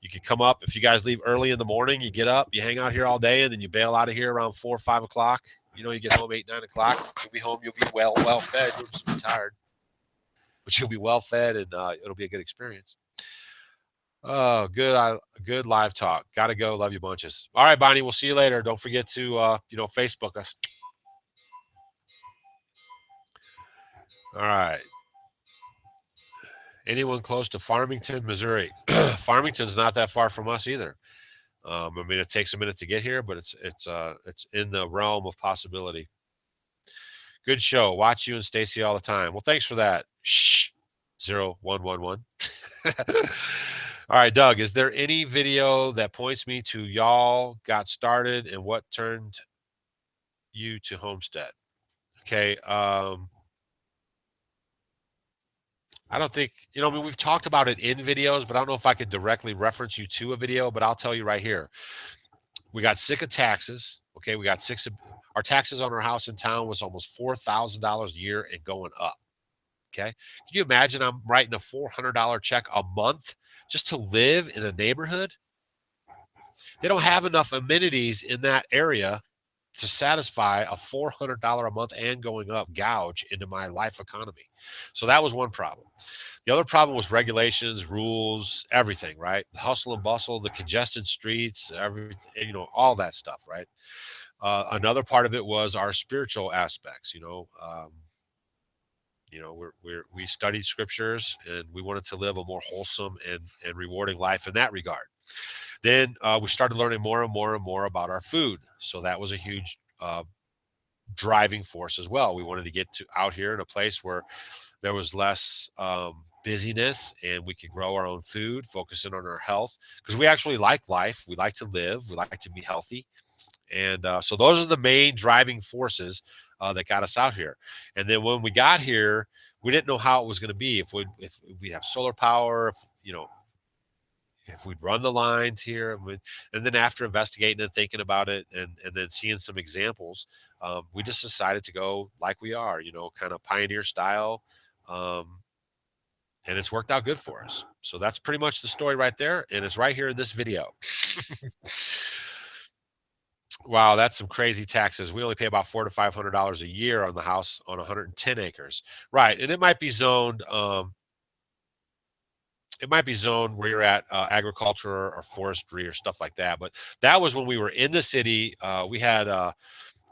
You can come up if you guys leave early in the morning. You get up, you hang out here all day, and then you bail out of here around 4 or 5 o'clock. You get home 8, 9 o'clock. You'll be home. You'll be well fed. You'll just be tired, but you'll be well fed, and it'll be a good experience. Oh, good, good live talk. Got to go. Love you bunches. All right, Bonnie. We'll see you later. Don't forget to Facebook us. All right. Anyone close to Farmington, Missouri? Farmington's not that far from us either. I mean, it takes a minute to get here, but it's in the realm of possibility. Good show. Watch you and Stacy all the time. Well, thanks for that. Shh. 0111. All right, Doug. Is there any video that points me to y'all got started and what turned you to homestead? Okay. I don't think, I mean, we've talked about it in videos, but I don't know if I could directly reference you to a video, but I'll tell you right here. We got sick of taxes. Okay, we got our taxes on our house in town was almost $4,000 a year and going up. Okay, can you imagine I'm writing a $400 check a month just to live in a neighborhood? They don't have enough amenities in that area to satisfy a $400 a month and going up gouge into my life economy. So that was one problem. The other problem was regulations, rules, everything, right? The hustle and bustle, the congested streets, everything, all that stuff, right? Another part of it was our spiritual aspects. We studied scriptures and we wanted to live a more wholesome and rewarding life in that regard. Then we started learning more and more and more about our food. So that was a huge driving force as well. We wanted to get out here in a place where there was less busyness and we could grow our own food, focusing on our health because we actually like life. We like to live. We like to be healthy. And so those are the main driving forces that got us out here. And then when we got here, we didn't know how it was going to be. If we have solar power, if we'd run the lines here, and then after investigating and thinking about it, and then seeing some examples, we just decided to go like we are, kind of pioneer style, um, and it's worked out good for us. So that's pretty much the story right there, and it's right here in this video. Wow, that's some crazy taxes. We only pay about $400 to $500 a year on the house on 110 acres, right? And it might be zoned. It might be zoned where you're at agriculture or forestry or stuff like that. But that was when we were in the city. We had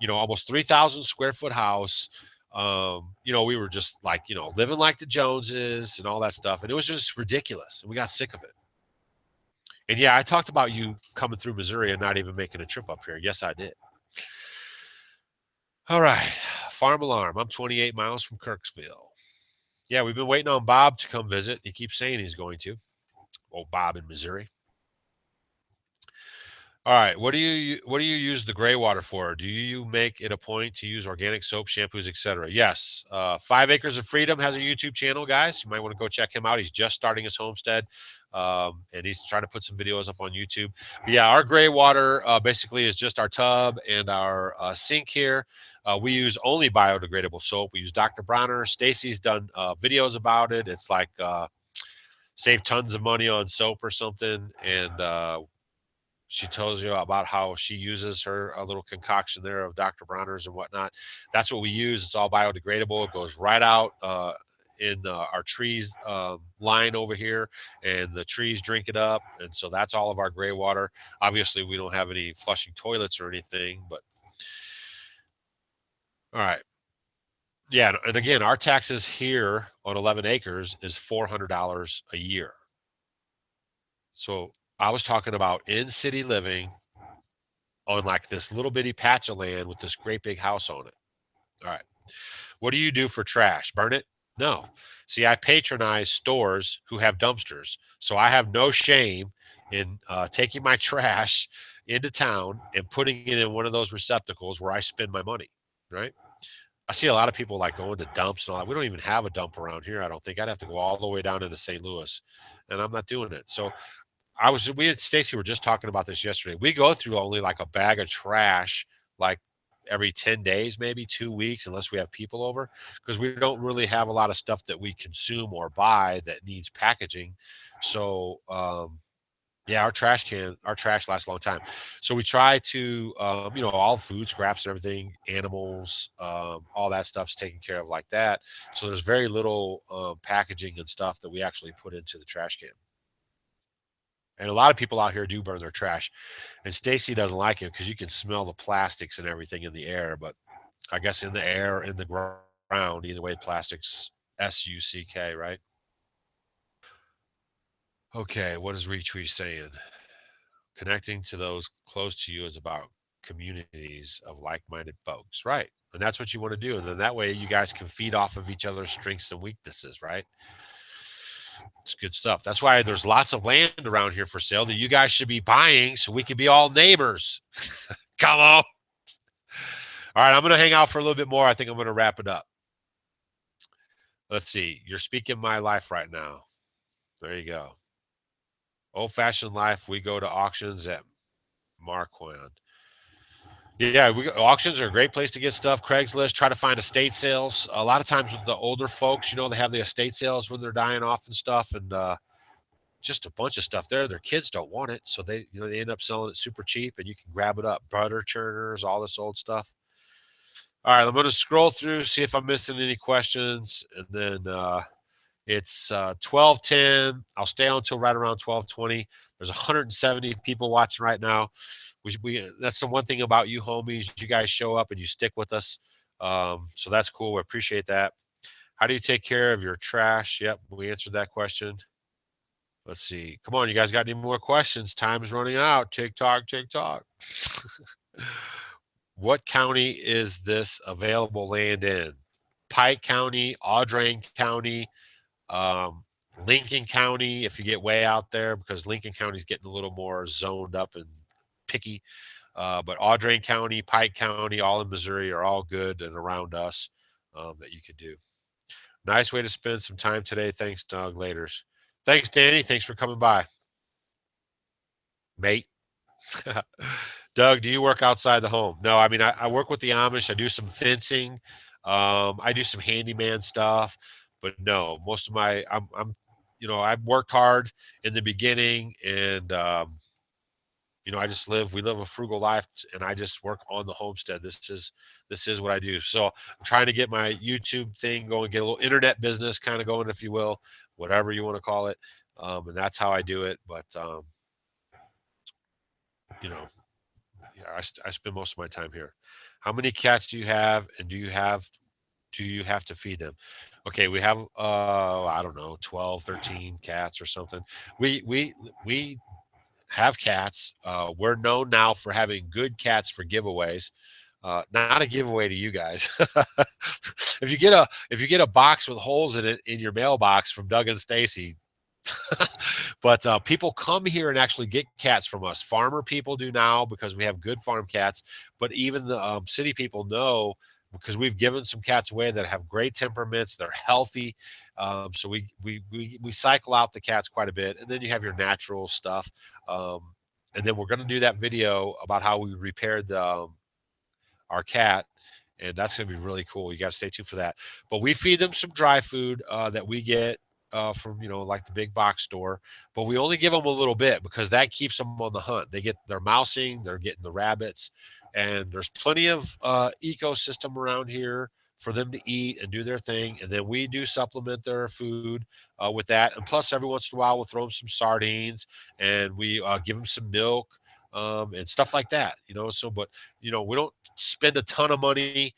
almost 3,000 square foot house. We were just like living like the Joneses and all that stuff, and it was just ridiculous. And we got sick of it. And yeah, I talked about you coming through Missouri and not even making a trip up here. Yes, I did. All right, farm alarm. I'm 28 miles from Kirksville. Yeah, we've been waiting on Bob to come visit. He keeps saying he's going to. Oh, Bob in Missouri. All right. What do you use the gray water for? Do you make it a point to use organic soap, shampoos, etc.? Yes. 5 Acres of Freedom has a YouTube channel, guys. You might want to go check him out. He's just starting his homestead, and he's trying to put some videos up on YouTube. But yeah, our gray water basically is just our tub and our sink here. We use only biodegradable soap. We use Dr. Bronner. Stacy's done videos about it. It's like save tons of money on soap or something, and she tells you about how she uses her a little concoction there of Dr. Bronner's and whatnot. That's what we use. It's all biodegradable. It goes right out in our trees line over here, and the trees drink it up. And so that's all of our gray water. Obviously, we don't have any flushing toilets or anything, but all right. Yeah. And again, our taxes here on 11 acres is $400 a year. So I was talking about in city living on like this little bitty patch of land with this great big house on it. All right. What do you do for trash? Burn it? No. See, I patronize stores who have dumpsters. So I have no shame in taking my trash into town and putting it in one of those receptacles where I spend my money. Right. I see a lot of people like going to dumps and all that. We don't even have a dump around here. I don't think I'd have to go all the way down into St. Louis, and I'm not doing it. So we and Stacy were just talking about this yesterday. We go through only like a bag of trash, like every 10 days, maybe 2 weeks, unless we have people over, because we don't really have a lot of stuff that we consume or buy that needs packaging. So, yeah, our trash lasts a long time. So we try to, all food scraps and everything, animals, all that stuff's taken care of like that. So there's very little packaging and stuff that we actually put into the trash can. And a lot of people out here do burn their trash. And Stacy doesn't like it because you can smell the plastics and everything in the air. But I guess in the air, in the ground, either way, plastics, SUCK, right? Okay, what is Retweet saying? Connecting to those close to you is about communities of like minded folks, right? And that's what you want to do. And then that way you guys can feed off of each other's strengths and weaknesses, right? It's good stuff. That's why there's lots of land around here for sale that you guys should be buying so we can be all neighbors. Come on. All right, I'm going to hang out for a little bit more. I think I'm going to wrap it up. Let's see. You're speaking my life right now. There you go. Old fashioned life. We go to auctions at Marquand. Yeah, auctions are a great place to get stuff. Craigslist, try to find estate sales. A lot of times with the older folks, they have the estate sales when they're dying off and stuff, and just a bunch of stuff there. Their kids don't want it, so they end up selling it super cheap, and you can grab it up. Butter churners, all this old stuff. All right, I'm going to scroll through, see if I'm missing any questions, and then it's 12:10. I'll stay on until right around 12:20. There's 170 people watching right now. That's the one thing about you homies. You guys show up and you stick with us. So that's cool. We appreciate that. How do you take care of your trash? Yep, we answered that question. Let's see. Come on, you guys got any more questions? Time's running out. TikTok, TikTok. What county is this available land in? Pike County, Audrain County, um, Lincoln County, if you get way out there, because Lincoln County is getting a little more zoned up and picky. But Audrain County, Pike County, all in Missouri are all good and around us that you could do. Nice way to spend some time today. Thanks, Doug. Laters. Thanks, Danny. Thanks for coming by, mate. Doug, do you work outside the home? No, I mean, I work with the Amish. I do some fencing. I do some handyman stuff, but no, most of I've worked hard in the beginning, and we live a frugal life, and I just work on the homestead. This is what I do. So I'm trying to get my YouTube thing going, get a little internet business kind of going, if you will, whatever you want to call it. And that's how I do it. But, yeah, I spend most of my time here. How many cats do you have, and do you have to feed them? Okay, we have I don't know, 12, 13 cats or something. We have cats. We're known now for having good cats for giveaways. Not a giveaway to you guys. If you get a box with holes in it in your mailbox from Doug and Stacy, but people come here and actually get cats from us. Farmer people do now because we have good farm cats, but even the city people know because we've given some cats away that have great temperaments. They're healthy, so we cycle out the cats quite a bit, and then you have your natural stuff. Um, and then we're going to do that video about how we repaired our cat, and that's going to be really cool. You guys stay tuned for that. But we feed them some dry food that we get from like the big box store, but we only give them a little bit because that keeps them on the hunt. They're mousing, they're getting the rabbits, and there's plenty of ecosystem around here for them to eat and do their thing. And then we do supplement their food with that. And plus, every once in a while, we'll throw them some sardines and we give them some milk and stuff like that. But we don't spend a ton of money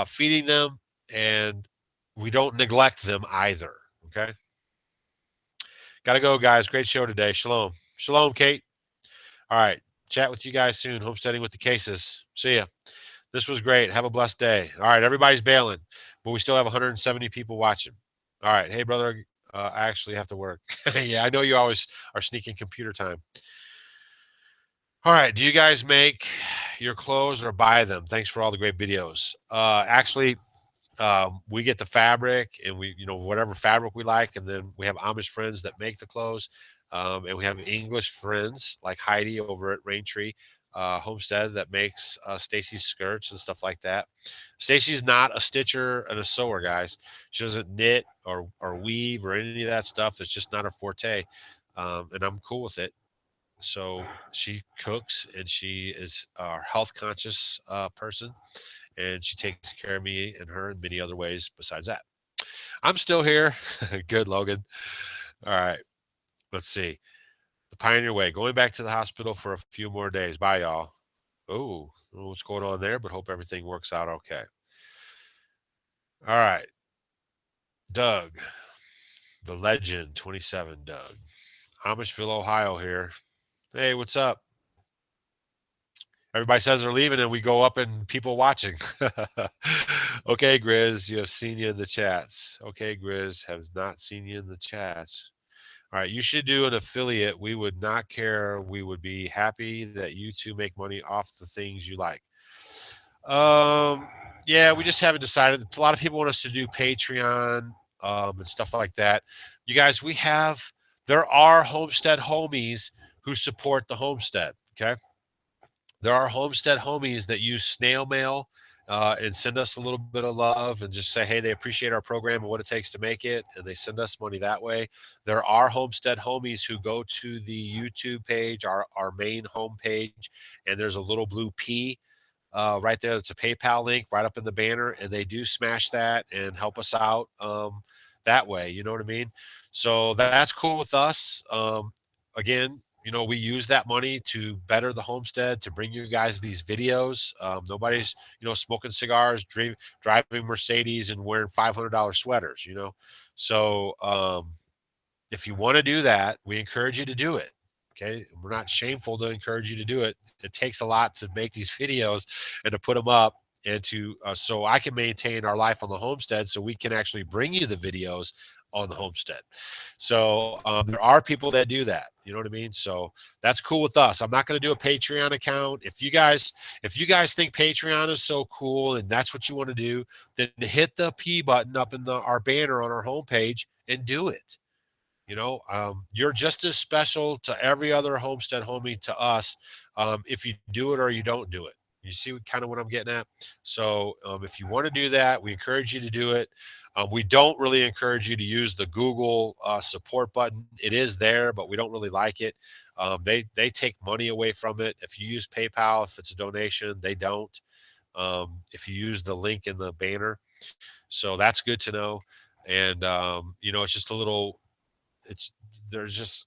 feeding them, and we don't neglect them either. Okay. Gotta go, guys. Great show today. Shalom. Shalom, Kate. All right. Chat with you guys soon. Homesteading with the Cases. See ya. This was great. Have a blessed day. All right. Everybody's bailing, but we still have 170 people watching. All right. Hey, brother. I actually have to work. Yeah, I know you always are sneaking computer time. All right. Do you guys make your clothes or buy them? Thanks for all the great videos. Actually, we get the fabric and whatever fabric we like. And then we have Amish friends that make the clothes. And we have English friends like Heidi over at Raintree Homestead that makes Stacy's skirts and stuff like that. Stacy's not a stitcher and a sewer, guys. She doesn't knit or weave or any of that stuff. That's just not her forte. And I'm cool with it. So she cooks, and she is a health conscious person, and she takes care of me and her in many other ways besides that. I'm still here. Good, Logan. All right. Let's see. The Pioneer Way. Going back to the hospital for a few more days. Bye, y'all. Oh, I don't know what's going on there, but hope everything works out okay. All right. Doug, the legend, 27, Doug. Amishville, Ohio here. Hey, what's up? Everybody says they're leaving, and we go up and people watching. Okay, Grizz, you have seen you in the chats. Okay, Grizz, have not seen you in the chats. All right, you should do an affiliate. We would not care. We would be happy that you two make money off the things you like. Yeah, we just haven't decided. A lot of people want us to do Patreon and stuff like that. You guys, there are homestead homies who support the homestead. Okay. There are homestead homies that use snail mail and send us a little bit of love and just say, hey, they appreciate our program and what it takes to make it. And they send us money that way. There are homestead homies who go to the YouTube page, our main homepage, and there's a little blue P right there. It's a PayPal link right up in the banner, and they do smash that and help us out that way. You know what I mean? So that's cool with us. Again, we use that money to better the homestead, to bring you guys these videos. Nobody's, smoking cigars, driving Mercedes, and wearing $500 sweaters. So if you want to do that, we encourage you to do it. Okay. We're not shameful to encourage you to do it. It takes a lot to make these videos and to put them up and to, so I can maintain our life on the homestead so we can actually bring you the videos on the homestead. So there are people that do that. You know what I mean? So that's cool with us. I'm not going to do a Patreon account. If you guys think Patreon is so cool and that's what you want to do, then hit the P button up in our banner on our homepage and do it. You're just as special to every other homestead homie to us if you do it or you don't do it. You see kind of what I'm getting at? So if you want to do that, we encourage you to do it. We don't really encourage you to use the Google support button. It is there, but we don't really like it. They take money away from it. If you use PayPal, if it's a donation, they don't. If you use the link in the banner, so that's good to know. And it's just a little it's there's just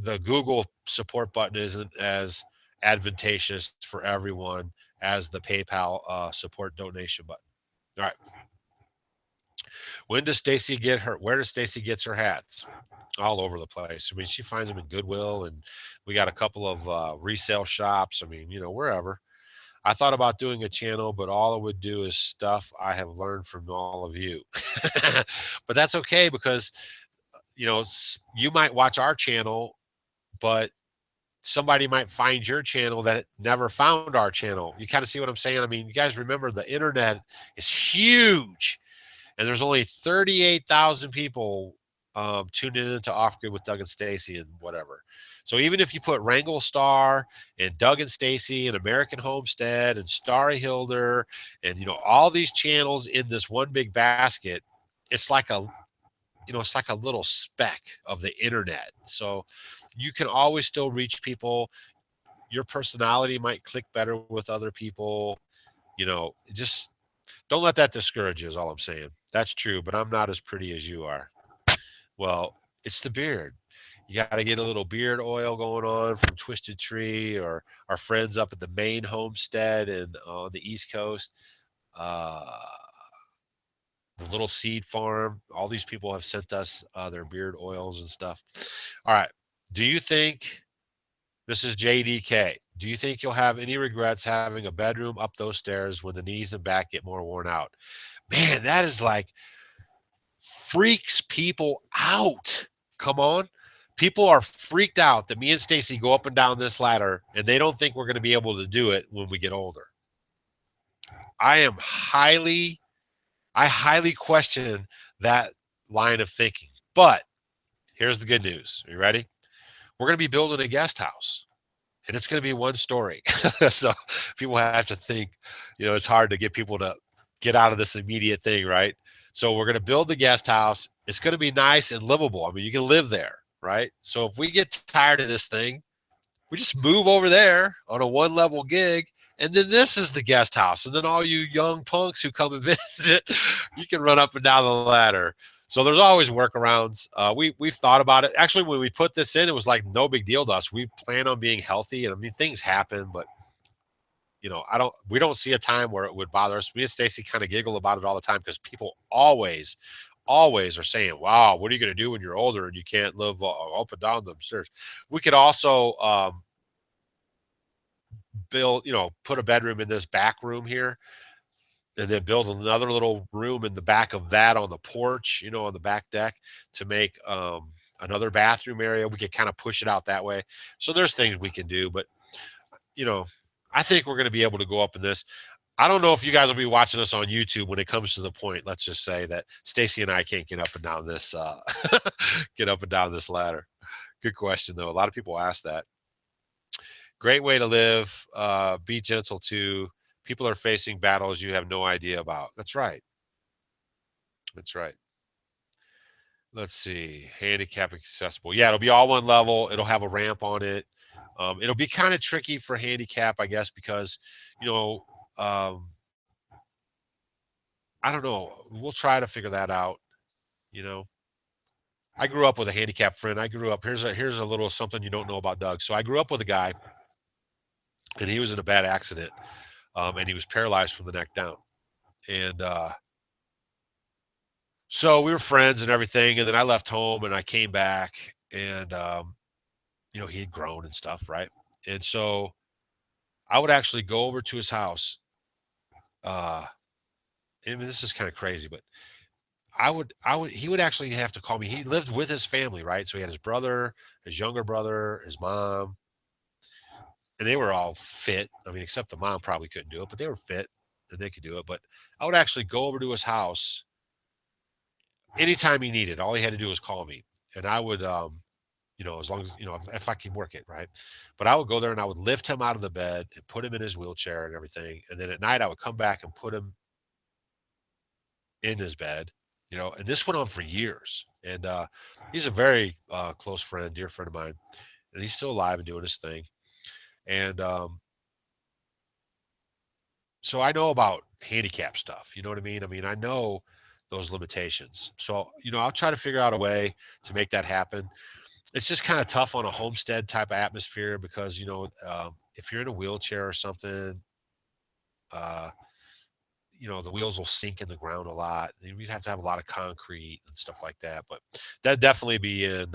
the Google support button isn't as advantageous for everyone as the PayPal support donation button. All right. When does Stacy get her? Where does Stacy gets her hats? All over the place. I mean, she finds them in Goodwill, and we got a couple of resale shops. I mean, wherever. I thought about doing a channel, but all it would do is stuff I have learned from all of you. But that's okay because you might watch our channel, but somebody might find your channel that never found our channel. You kind of see what I'm saying? I mean, you guys remember the internet is huge, and there's only 38,000 people tuning into Off Grid with Doug and Stacy and whatever. So even if you put Wrangle Star and Doug and Stacy and American Homestead and Starry Hilder and all these channels in this one big basket, it's like a little speck of the internet. So you can always still reach people. Your personality might click better with other people. Just don't let that discourage you is all I'm saying. That's true, but I'm not as pretty as you are. Well, it's the beard. You got to get a little beard oil going on from Twisted Tree or our friends up at the main homestead and on the East Coast. Uh, the little seed farm. All these people have sent us their beard oils and stuff. All right. Do you think this is JDK? Do you think you'll have any regrets having a bedroom up those stairs when the knees and back get more worn out? Man, that is like freaks people out. Come on. People are freaked out that me and Stacy go up and down this ladder and they don't think we're going to be able to do it when we get older. I highly question that line of thinking. But here's the good news. Are you ready? We're going to be building a guest house, and it's going to be one story. So people have to think, it's hard to get people to get out of this immediate thing, right? So we're going to build the guest house. It's going to be nice and livable. I mean, you can live there, right? So if we get tired of this thing, we just move over there on a one-level gig, and then this is the guest house. And then all you young punks who come and visit, you can run up and down the ladder. So there's always workarounds. We've thought about it. Actually, when we put this in, it was like no big deal to us. We plan on being healthy, and I mean things happen, but we don't see a time where it would bother us. Me and Stacy kind of giggle about it all the time because people always are saying, wow, what are you going to do when you're older and you can't live up and down the stairs? We could also put a bedroom in this back room here and then build another little room in the back of that on the porch, on the back deck to make another bathroom area. We could kind of push it out that way. So there's things we can do, but I think we're going to be able to go up in this. I don't know if you guys will be watching us on YouTube when it comes to the point. Let's just say that Stacy and I can't get up and down this get up and down this ladder. Good question though. A lot of people ask that. Great way to live. Be gentle too. People are facing battles you have no idea about. That's right. That's right. Let's see. Handicap accessible. Yeah, it'll be all one level. It'll have a ramp on it. It'll be kind of tricky for handicap, I guess, because you know, um, I don't know. We'll try to figure that out. You know, I grew up with a handicapped friend. I grew up. Here's a little something you don't know about Doug. So I grew up with a guy, and he was in a bad accident, and he was paralyzed from the neck down. And so we were friends and everything. And then I left home, and I came back, and he had grown and stuff, right? And so I would actually go over to his house. Uh, I mean, this is kind of crazy, but he would actually have to call me. He lived with his family, right? So he had his brother, his younger brother, his mom, and they were all fit. I mean, except the mom probably couldn't do it, but they were fit and they could do it. But I would actually go over to his house anytime he needed. All he had to do was call me, and I would, as long as if I could work it, right? But I would go there and I would lift him out of the bed and put him in his wheelchair and everything, and then at night I would come back and put him in his bed, and this went on for years. And he's a very close friend, dear friend of mine, and he's still alive and doing his thing. And so I know about handicap stuff. You know what I mean? I mean, I know those limitations. So, I'll try to figure out a way to make that happen. It's just kind of tough on a homestead type of atmosphere because, if you're in a wheelchair or something, uh, the wheels will sink in the ground a lot. You'd have to have a lot of concrete and stuff like that. But that'd definitely be in,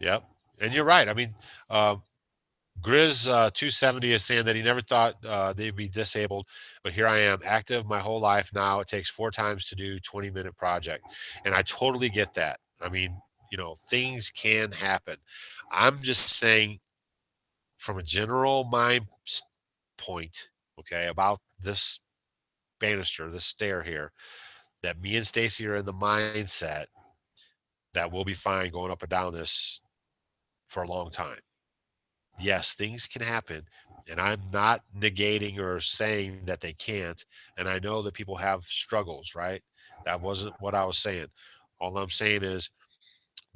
yep. And you're right. I mean, uh, Grizz 270 is saying that he never thought they'd be disabled, but here I am, active my whole life now. It takes 4 times to do 20-minute project, and I totally get that. I mean, things can happen. I'm just saying, from a general mind point, okay, about this banister, this stair here, that me and Stacy are in the mindset that we'll be fine going up and down this for a long time. Yes, things can happen. And I'm not negating or saying that they can't. And I know that people have struggles, right? That wasn't what I was saying. All I'm saying is,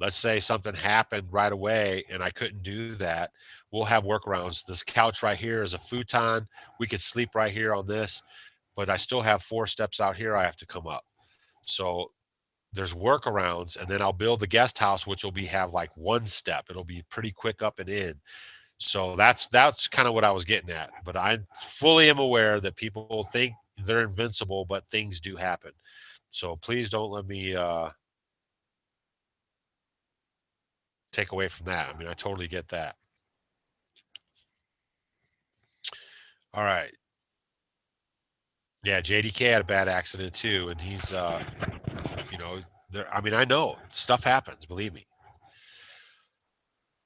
let's say something happened right away and I couldn't do that. We'll have workarounds. This couch right here is a futon. We could sleep right here on this, but I still have 4 steps out here I have to come up. So there's workarounds, and then I'll build the guest house, which will be have like 1 step. It'll be pretty quick up and in. So that's kind of what I was getting at. But I fully am aware that people think they're invincible, but things do happen. So please don't let me take away from that. I mean, I totally get that. All right. Yeah, JDK had a bad accident too, and he's you know, I mean, I know stuff happens, believe me.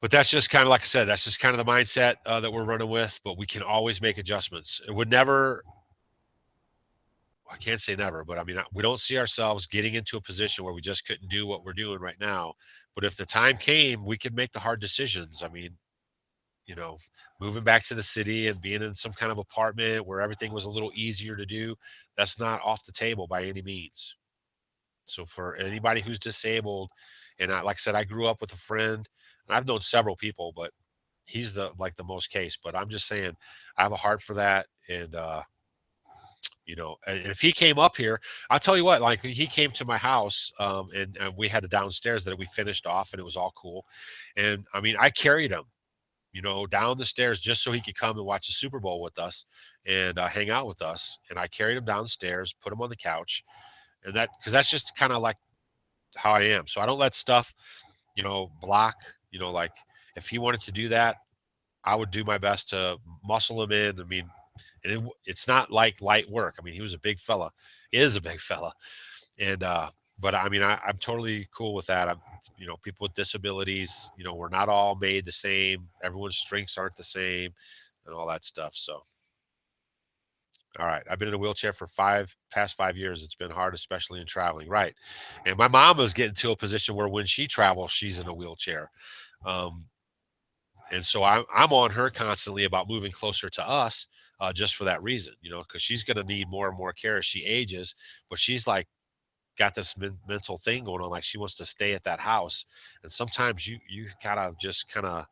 But that's just kind of like I said, that's just kind of the mindset that we're running with. But we can always make adjustments. It would never, I can't say never, but I mean, we don't see ourselves getting into a position where we just couldn't do what we're doing right now. But if the time came, we could make the hard decisions. I mean, you know, moving back to the city and being in some kind of apartment where everything was a little easier to do, that's not off the table by any means. So for anybody who's disabled, and like I said, I grew up with a friend, and I've known several people, but he's the most case. But I'm just saying, I have a heart for that, and and if he came up here, I'll tell you what, like he came to my house, and we had a downstairs that we finished off, and it was all cool. And I mean, I carried him, down the stairs just so he could come and watch the Super Bowl with us and hang out with us. And I carried him downstairs, put him on the couch, and because that's just kind of like how I am. So I don't let stuff, block. Like if he wanted to do that, I would do my best to muscle him in. I mean, and it's not like light work. I mean, he was a big fella, is a big fella, and but I mean, I'm totally cool with that. People with disabilities, we're not all made the same. Everyone's strengths aren't the same, and all that stuff. So All right. I've been in a wheelchair for past 5 years. It's been hard, especially in traveling. Right. And my mom is getting to a position where when she travels, she's in a wheelchair. Um, and so I'm on her constantly about moving closer to us, just for that reason, because she's going to need more and more care as she ages. But she's like got this mental thing going on, like she wants to stay at that house. And sometimes you gotta just kind of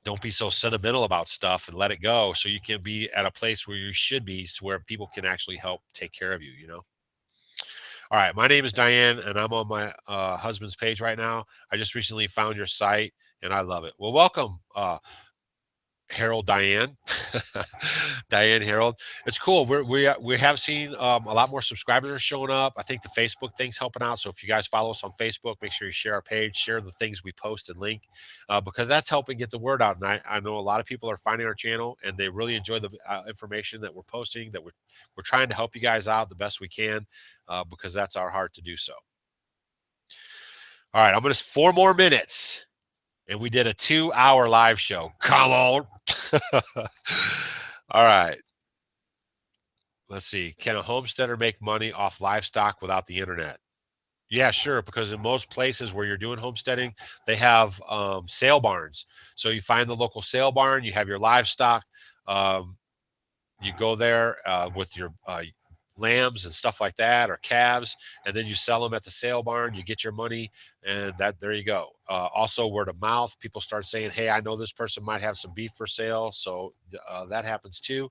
don't be so sentimental about stuff and let it go, so you can be at a place where you should be, to where people can actually help take care of you. All right, my name is Diane, and I'm on my husband's page right now. I just recently found your site, and I love it. Well, welcome, Harold Diane. Diane Harold. It's cool. We have seen a lot more subscribers are showing up. I think the Facebook thing's helping out. So if you guys follow us on Facebook, make sure you share our page, share the things we post and link, because that's helping get the word out. And I know a lot of people are finding our channel and they really enjoy the information that we're posting. That we're trying to help you guys out the best we can, because that's our heart to do so. All right, I'm gonna 4 more minutes, and we did a 2-hour live show. Come on. All right. Let's see. Can a homesteader make money off livestock without the internet? Yeah, sure. Because in most places where you're doing homesteading, they have sale barns. So you find the local sale barn, you have your livestock. Um, you go there with your lambs and stuff like that, or calves, and then you sell them at the sale barn. You get your money, and that there you go. Also, word of mouth, people start saying, "Hey, I know this person might have some beef for sale," so that happens too.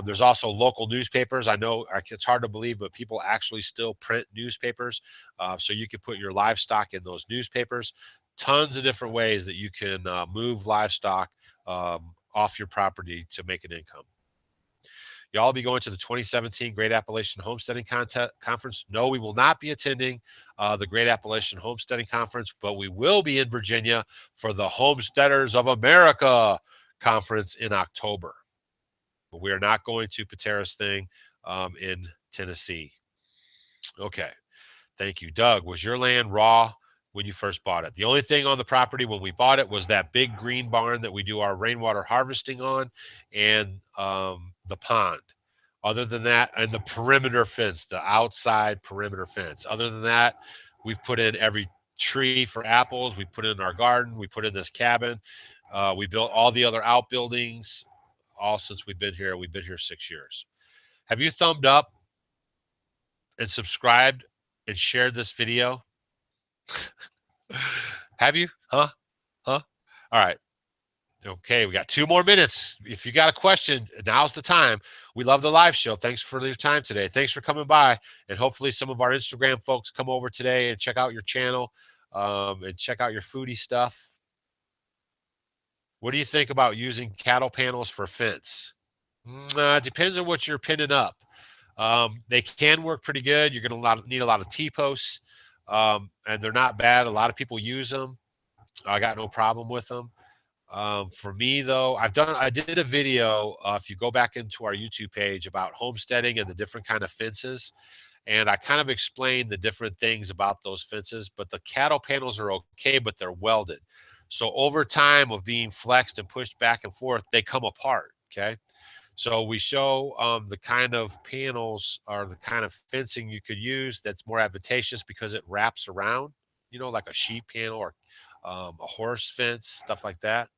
There's also local newspapers. I know it's hard to believe, but people actually still print newspapers, so you can put your livestock in those newspapers. Tons of different ways that you can move livestock off your property to make an income. Y'all will be going to the 2017 Great Appalachian Homesteading Conference. No, we will not be attending the Great Appalachian Homesteading Conference, but we will be in Virginia for the Homesteaders of America Conference in October. But we are not going to Pateras thing in Tennessee. Okay. Thank you. Doug, was your land raw when you first bought it? The only thing on the property when we bought it was that big green barn that we do our rainwater harvesting on, and the pond. Other than that, and the perimeter fence, the outside perimeter fence. Other than that, we've put in every tree for apples. We put in our garden. We put in this cabin. We built all the other outbuildings, all since we've been here. We've been here 6 years. Have you thumbed up and subscribed and shared this video? Have you? Huh? Huh? All right. Okay, we got 2 more minutes. If you got a question, now's the time. We love the live show. Thanks for your time today. Thanks for coming by. And hopefully some of our Instagram folks come over today and check out your channel, and check out your foodie stuff. What do you think about using cattle panels for fence? Depends on what you're pinning up. They can work pretty good. You're going to need a lot of T-posts, and they're not bad. A lot of people use them. I got no problem with them. For me, though, I did a video. If you go back into our YouTube page, about homesteading and the different kind of fences, and I kind of explained the different things about those fences. But the cattle panels are okay, but they're welded. So over time of being flexed and pushed back and forth, they come apart. Okay. So we show the kind of panels or the kind of fencing you could use that's more advantageous because it wraps around, like a sheep panel, or a horse fence, stuff like that.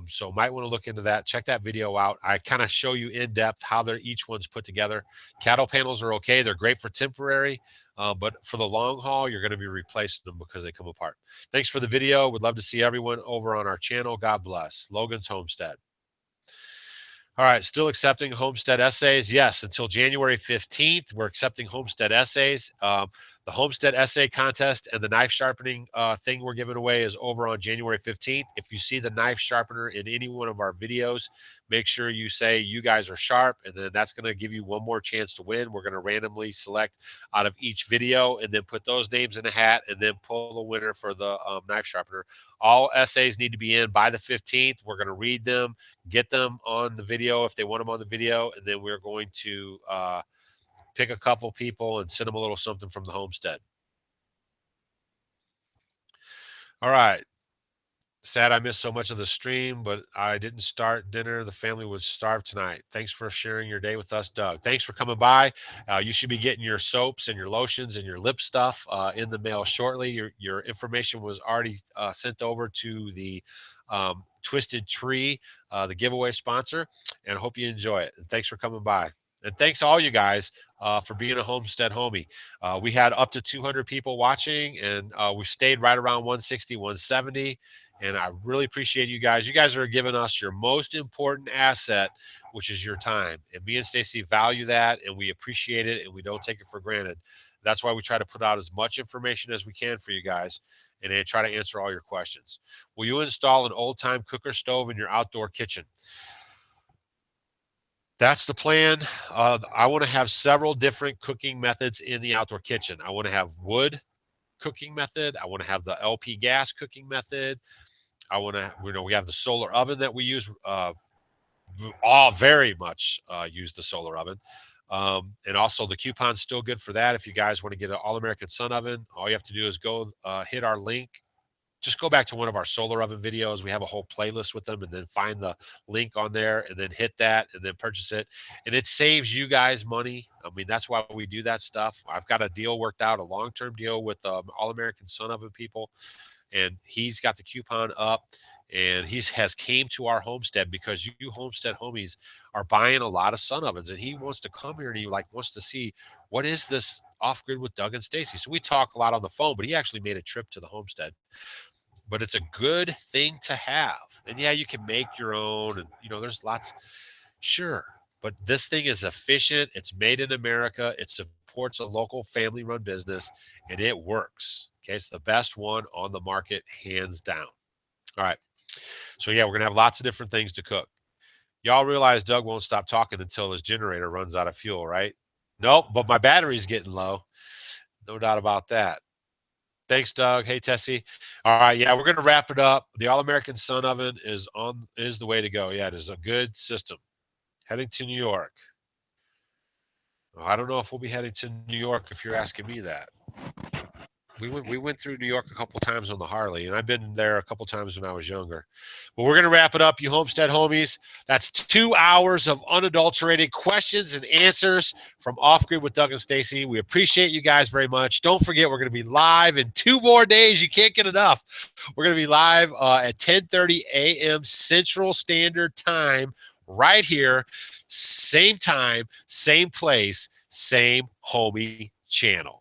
So might want to look into that. Check that video out. I kind of show you in depth how each one's put together. Cattle panels are okay. They're great for temporary, but for the long haul, you're going to be replacing them because they come apart. Thanks for the video. Would love to see everyone over on our channel. God bless. Logan's Homestead. All right, still accepting homestead essays. Yes, until January 15th, we're accepting homestead essays. The homestead essay contest and the knife sharpening thing we're giving away is over on January 15th. If you see the knife sharpener in any one of our videos, make sure you say you guys are sharp, and then that's going to give you one more chance to win. We're going to randomly select out of each video and then put those names in a hat and then pull the winner for the knife sharpener. All essays need to be in by the 15th. We're going to read them, get them on the video if they want them on the video, and then we're going to pick a couple people and send them a little something from the homestead. All right. Sad I missed so much of the stream, but I didn't start dinner. The family was starved tonight. Thanks for sharing your day with us, Doug. Thanks for coming by. You should be getting your soaps and your lotions and your lip stuff in the mail shortly. Your information was already sent over to the Twisted Tree, the giveaway sponsor, and I hope you enjoy it. And thanks for coming by. And thanks to all you guys for being a homestead homie. We had up to 200 people watching, and we stayed right around 160, 170. And I really appreciate you guys. You guys are giving us your most important asset, which is your time. And me and Stacy value that, and we appreciate it, and we don't take it for granted. That's why we try to put out as much information as we can for you guys and then try to answer all your questions. Will you install an old-time cooker stove in your outdoor kitchen? That's the plan. I want to have several different cooking methods in the outdoor kitchen. I want to have wood cooking method. I want to have the LP gas cooking method. I want to, we have the solar oven that we use. All very much use the solar oven. And also the coupon's still good for that. If you guys want to get an All American Sun oven, all you have to do is go hit our link. Just go back to one of our solar oven videos. We have a whole playlist with them, and then find the link on there and then hit that and then purchase it. And it saves you guys money. I mean, that's why we do that stuff. I've got a deal worked out, a long-term deal with All American Sun oven people, and he's got the coupon up, and has came to our homestead because you homestead homies are buying a lot of sun ovens, and he wants to come here and he wants to see what is this off grid with Doug and Stacy. So we talk a lot on the phone, but he actually made a trip to the homestead. But it's a good thing to have. And yeah, you can make your own, and there's lots, sure. But this thing is efficient. It's made in America. It supports a local family run business, and it works. Okay. It's the best one on the market, hands down. All right. So yeah, we're gonna have lots of different things to cook. Y'all realize Doug won't stop talking until his generator runs out of fuel, right? Nope, but my battery's getting low. No doubt about that. Thanks, Doug. Hey, Tessie. All right, yeah, we're gonna wrap it up. The All American Sun Oven is the way to go. Yeah, it is a good system. Heading to New York. Well, I don't know if we'll be heading to New York if you're asking me that. We went through New York a couple times on the Harley, and I've been there a couple times when I was younger. But we're going to wrap it up, you homestead homies. That's 2 hours of unadulterated questions and answers from Off Grid with Doug and Stacy. We appreciate you guys very much. Don't forget, we're going to be live in 2 more days. You can't get enough. We're going to be live at 10:30 a.m. Central Standard Time right here. Same time, same place, same homie channel.